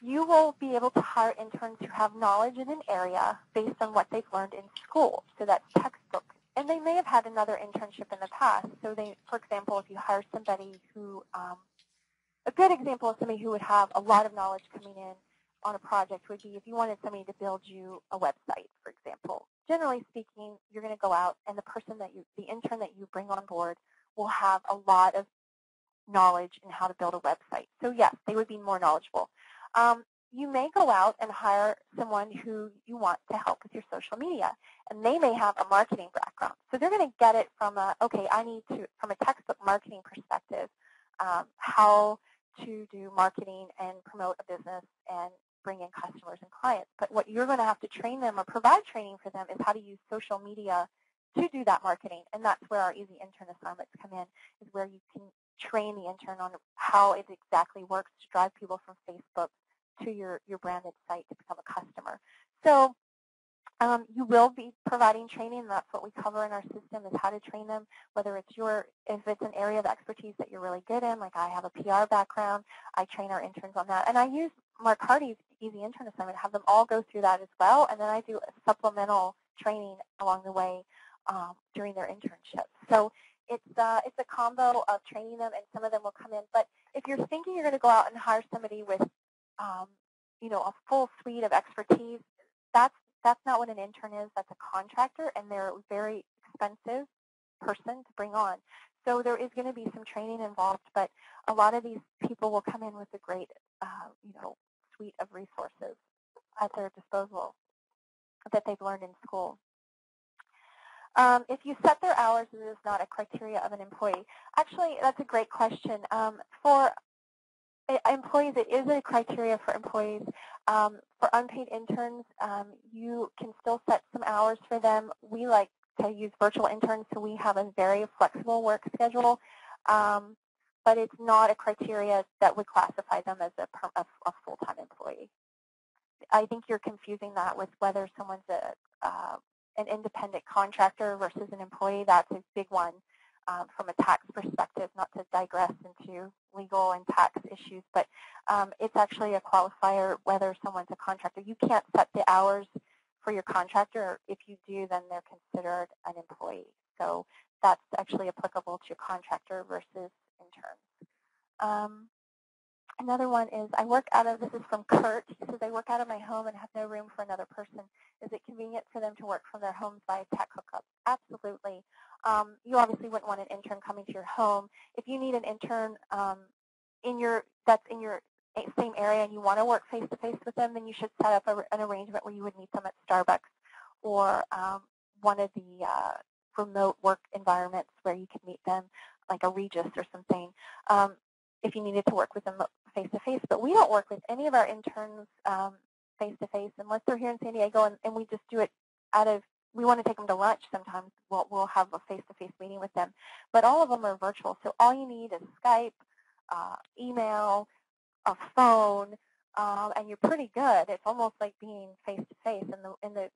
you will be able to hire interns who have knowledge in an area based on what they've learned in school. So that's textbook. And they may have had another internship in the past. So for example, if you hire somebody who, a good example of somebody who would have a lot of knowledge coming in on a project would be if you wanted somebody to build you a website, for example. Generally speaking, you're going to go out, and the intern that you bring on board will have a lot of knowledge in how to build a website. So yes, they would be more knowledgeable. You may go out and hire someone who you want to help with your social media, and they may have a marketing background. So they're going to get it from from a textbook marketing perspective, how to do marketing and promote a business and bring in customers and clients. But what you're going to have to train them or provide training for them is how to use social media to do that marketing, and that's where our Easy Intern assignments come in, is where you can train the intern on how it exactly works to drive people from Facebook to your branded site to become a customer. So you will be providing training, and that's what we cover in our system is how to train them, whether if it's an area of expertise that you're really good in, like I have a PR background, I train our interns on that. And I use Mark Hardy's Easy Intern assignment, have them all go through that as well, and then I do a supplemental training along the way during their internship. So it's a combo of training them, and some of them will come in. But if you're thinking you're going to go out and hire somebody with a full suite of expertise, that's not what an intern is. That's a contractor, and they're a very expensive person to bring on. So there is going to be some training involved, but a lot of these people will come in with a great, suite of resources at their disposal that they've learned in school. If you set their hours, it is not a criteria of an employee. Actually, that's a great question. For employees, it is a criteria for employees. For unpaid interns, you can still set some hours for them. We like to use virtual interns, so we have a very flexible work schedule, but it's not a criteria that would classify them as a full-time employee. I think you're confusing that with whether someone's an independent contractor versus an employee. That's a big one. From a tax perspective, not to digress into legal and tax issues, but it's actually a qualifier whether someone's a contractor. You can't set the hours for your contractor. If you do, then they're considered an employee. So that's actually applicable to your contractor versus interns. Another one is, this is from Kurt. He says, I work out of my home and have no room for another person. Is it convenient for them to work from their homes via tech hookups? Absolutely. You obviously wouldn't want an intern coming to your home. If you need an intern that's in your same area and you want to work face-to-face with them, then you should set up an arrangement where you would meet them at Starbucks or one of the remote work environments where you can meet them, like a Regis or something, if you needed to work with them face-to-face. But we don't work with any of our interns face-to-face unless they're here in San Diego, and we just do it we want to take them to lunch sometimes. We'll have a face-to-face meeting with them. But all of them are virtual, so all you need is Skype, email, a phone, and you're pretty good. It's almost like being face-to-face. In the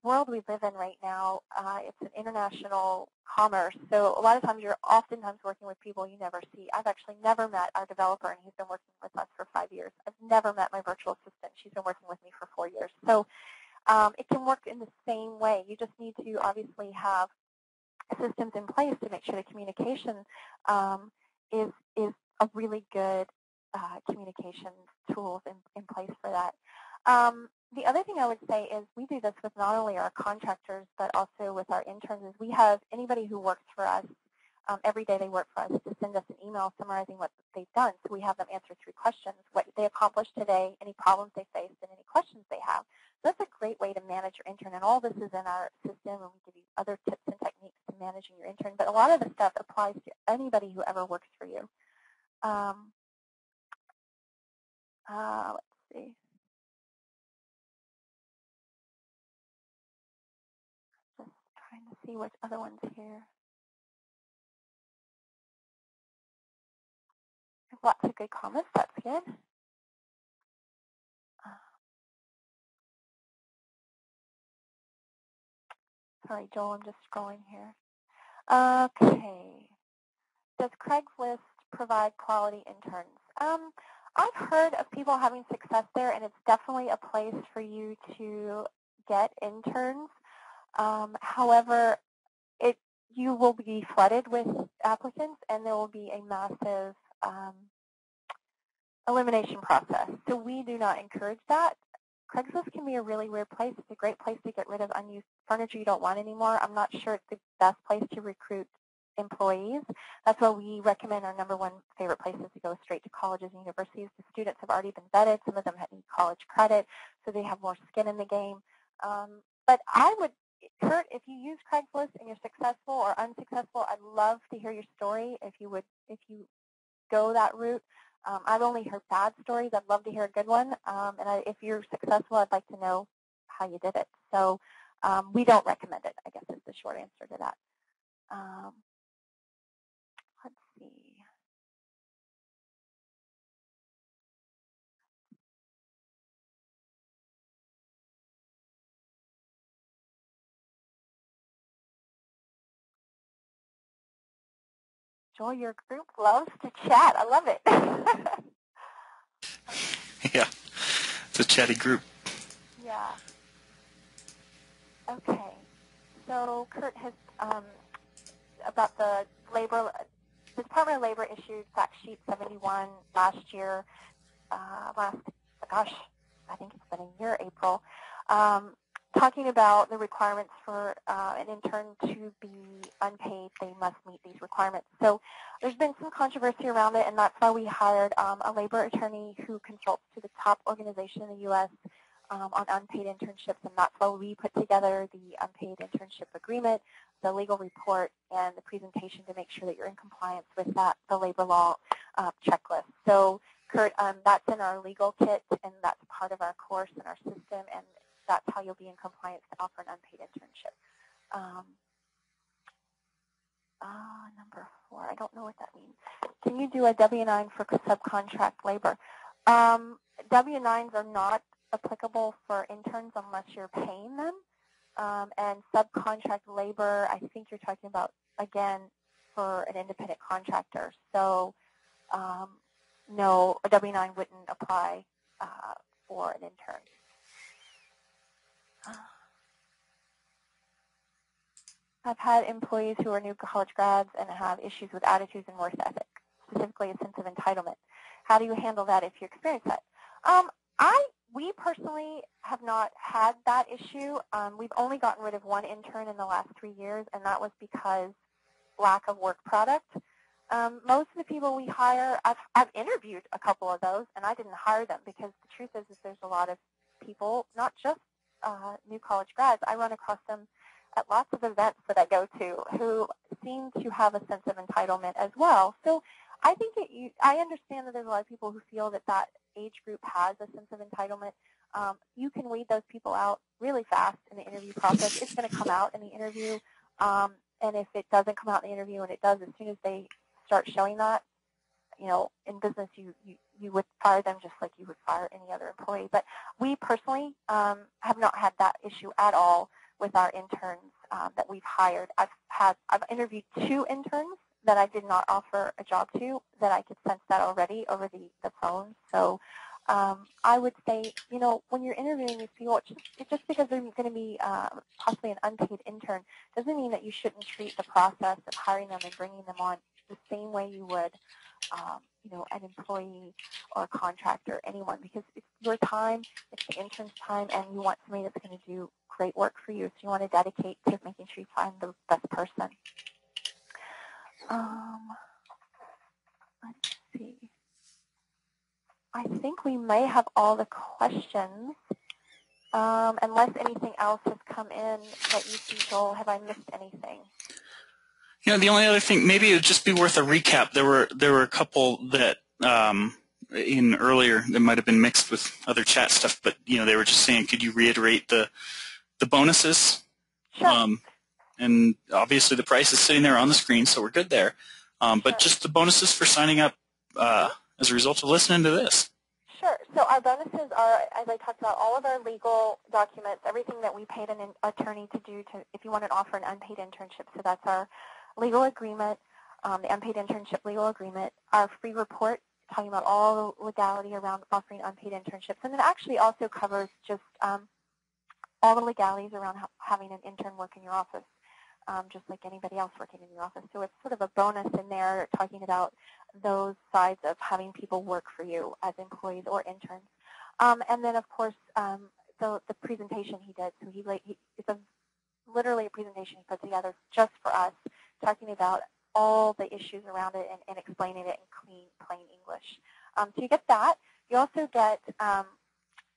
world we live in right now, it's an international commerce. So a lot of times you're oftentimes working with people you never see. I've actually never met our developer, and he's been working with us for 5 years. I've never met my virtual assistant. She's been working with me for 4 years. So it can work in the same way. You just need to obviously have systems in place to make sure the communication is a really good communication tools in place for that. The other thing I would say is we do this with not only our contractors but also with our interns. Is we have anybody who works for us every day they work for us to send us an email summarizing what they've done. So we have them answer 3 questions: what they accomplished today, any problems they faced, and any questions they have. So that's a great way to manage your intern, and all this is in our system, and we give you other tips and techniques to managing your intern. But a lot of the stuff applies to anybody who ever works for you. Let's see. Just trying to see which other ones here. Lots of good comments. That's good. Sorry, Joel, I'm just scrolling here. Okay. Does Craigslist provide quality interns? I've heard of people having success there, and it's definitely a place for you to get interns. However, you will be flooded with applicants, and there will be a massive elimination process. So we do not encourage that. Craigslist can be a really weird place. It's a great place to get rid of unused furniture you don't want anymore. I'm not sure it's the best place to recruit employees. That's why we recommend our #1 favorite places to go straight to colleges and universities. The students have already been vetted. Some of them need college credit, so they have more skin in the game. But I would, Kurt, if you use Craigslist and you're successful or unsuccessful, I'd love to hear your story if you go that route. I've only heard bad stories. I'd love to hear a good one. If you're successful, I'd like to know how you did it. So we don't recommend it, I guess, is the short answer to that. Let's see. Joel, your group loves to chat. I love it. Yeah, it's a chatty group. Yeah. Okay. So Kurt has, about the Department of Labor issued Fact Sheet 71 last year, I think it's been a year, April, talking about the requirements for an intern to be unpaid. They must meet these requirements. So there's been some controversy around it, and that's why we hired a labor attorney who consults to the top organization in the U.S. On unpaid internships, and that's why we put together the unpaid internship agreement, the legal report, and the presentation to make sure that you're in compliance with the labor law checklist. So Kurt, that's in our legal kit, and that's part of our course and our system, and that's how you'll be in compliance to offer an unpaid internship. Number 4, I don't know what that means. Can you do a W-9 for subcontract labor? W-9s are not applicable for interns unless you're paying them. And subcontract labor, I think you're talking about, again, for an independent contractor. So no, a W-9 wouldn't apply for an intern. I've had employees who are new college grads and have issues with attitudes and work ethic, specifically a sense of entitlement. How do you handle that if you experience that? We personally have not had that issue. We've only gotten rid of 1 intern in the last 3 years, and that was because lack of work product. Most of the people we hire, I've interviewed a couple of those, and I didn't hire them because the truth is there's a lot of people, not just new college grads. I run across them at lots of events that I go to who seem to have a sense of entitlement as well. So I think I understand that there's a lot of people who feel that age group has a sense of entitlement. You can weed those people out really fast in the interview process. It's going to come out in the interview, and if it doesn't come out in the interview, and it does as soon as they start showing that, in business you would fire them just like you would fire any other employee. But we personally have not had that issue at all with our interns that we've hired. I've interviewed 2 interns that I did not offer a job to, that I could sense that already over the phone. So I would say, when you're interviewing these people, just because they're going to be possibly an unpaid intern doesn't mean that you shouldn't treat the process of hiring them and bringing them on the same way you would, an employee or a contractor, anyone, because it's your time, it's the intern's time, and you want somebody that's going to do great work for you. So you want to dedicate to making sure you find the best person. Let's see. I think we may have all the questions. Unless anything else has come in that you see, Joel, have I missed anything? You know, the only other thing, maybe it would just be worth a recap. There were a couple that in earlier that might have been mixed with other chat stuff, but you know, they were just saying, could you reiterate the bonuses? Sure. And obviously the price is sitting there on the screen, so we're good there. But just the bonuses for signing up as a result of listening to this. Sure. So our bonuses are, as I talked about, all of our legal documents, everything that we paid an attorney to do if you want to offer an unpaid internship. So that's our legal agreement, the unpaid internship legal agreement, our free report talking about all the legality around offering unpaid internships. And it actually also covers just all the legalities around having an intern work in your office, just like anybody else working in your office. So it's sort of a bonus in there talking about those sides of having people work for you as employees or interns. And then, of course, the presentation he did. So it's literally a presentation he put together just for us, talking about all the issues around it and explaining it in plain English. So you get that. You also get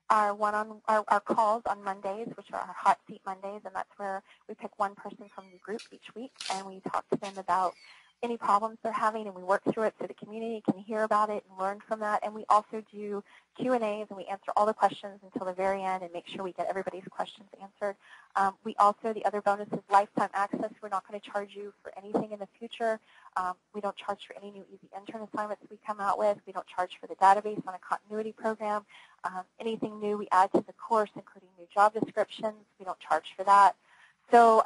our calls on Mondays, which are our hot seat Mondays, and that's where we pick one person from the group each week, and we talk to them about any problems they're having, and we work through it so the community can hear about it and learn from that. And we also do Q&As, and we answer all the questions until the very end and make sure we get everybody's questions answered. We also, the other bonus is lifetime access. We're not going to charge you for anything in the future. We don't charge for any new easy intern assignments we come out with. We don't charge for the database on a continuity program. Anything new we add to the course, including new job descriptions, we don't charge for that. So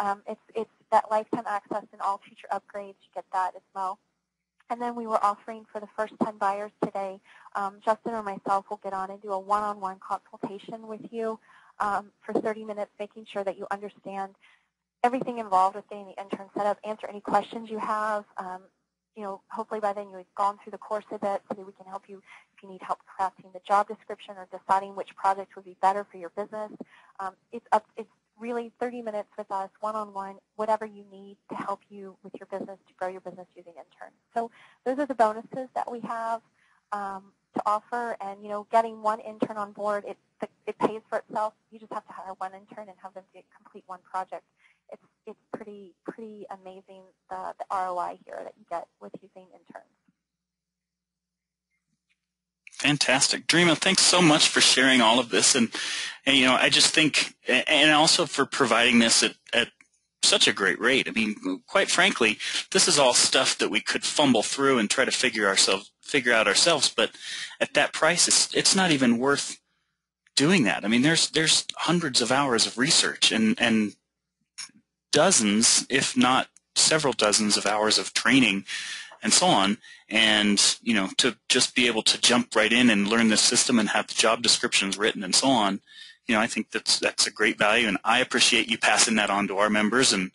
it's that lifetime access and all future upgrades, you get that as well. And then we were offering for the first 10 buyers today, Justin or myself will get on and do a one-on-one consultation with you for 30 minutes, making sure that you understand everything involved with getting the intern set up, answer any questions you have. You know, hopefully by then you've gone through the course a bit so that we can help you if you need help crafting the job description or deciding which project would be better for your business. It's really 30 minutes with us, one-on-one, whatever you need to help you with your business, to grow your business using interns. So those are the bonuses that we have to offer. And, you know, getting one intern on board, it pays for itself. You just have to hire one intern and have them complete one project. It's pretty amazing, the ROI here that you get with using interns. Fantastic. Dreama, thanks so much for sharing all of this. And you know, I just think, and also for providing this at such a great rate. I mean, quite frankly, this is all stuff that we could fumble through and try to figure out ourselves. But at that price, it's not even worth doing that. I mean, there's hundreds of hours of research and dozens, if not several dozens of hours of training and so on. And, you know, to just be able to jump right in and learn the system and have the job descriptions written and so on, you know, I think that's a great value. And I appreciate you passing that on to our members and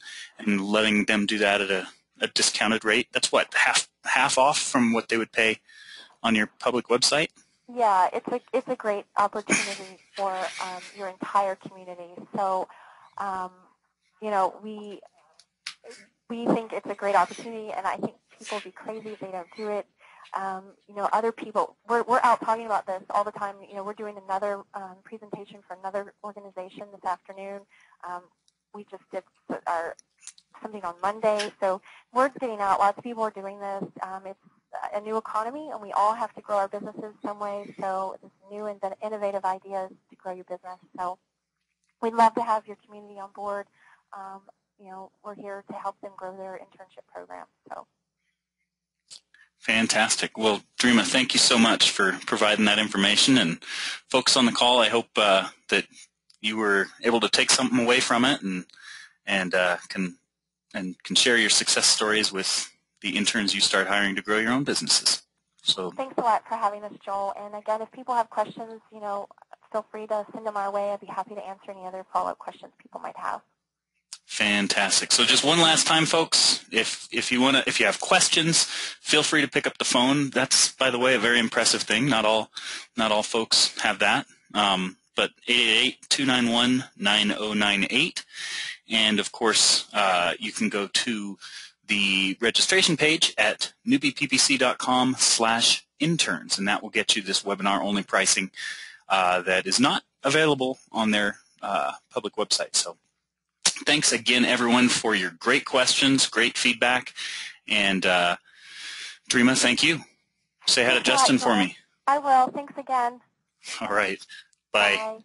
letting them do that at a discounted rate. That's what, half off from what they would pay on your public website? Yeah, it's a great opportunity for your entire community. So, you know, we think it's a great opportunity, and I think people would be crazy if they don't do it. You know, other people, we're out talking about this all the time. You know, we're doing another presentation for another organization this afternoon. We just did something on Monday. So word's getting out. Lots of people are doing this. It's a new economy, and we all have to grow our businesses some way. So it's new and innovative ideas to grow your business. So we'd love to have your community on board. You know, we're here to help them grow their internship program. So. Fantastic. Well, Dreama, thank you so much for providing that information. And folks on the call, I hope that you were able to take something away from it and can share your success stories with the interns you start hiring to grow your own businesses. So thanks a lot for having us, Joel. And again, if people have questions, you know, feel free to send them our way. I'd be happy to answer any other follow-up questions people might have. Fantastic. So just one last time, folks, if you have questions, feel free to pick up the phone. That's, by the way, a very impressive thing. Not all folks have that. But 888-291-9098. And of course, you can go to the registration page at newbieppc.com/interns, and that will get you this webinar-only pricing that is not available on their public website. So thanks again, everyone, for your great questions, great feedback, and Dreama, thank you. Say hi to Justin for me. I will. Thanks again. All right. Bye. Bye.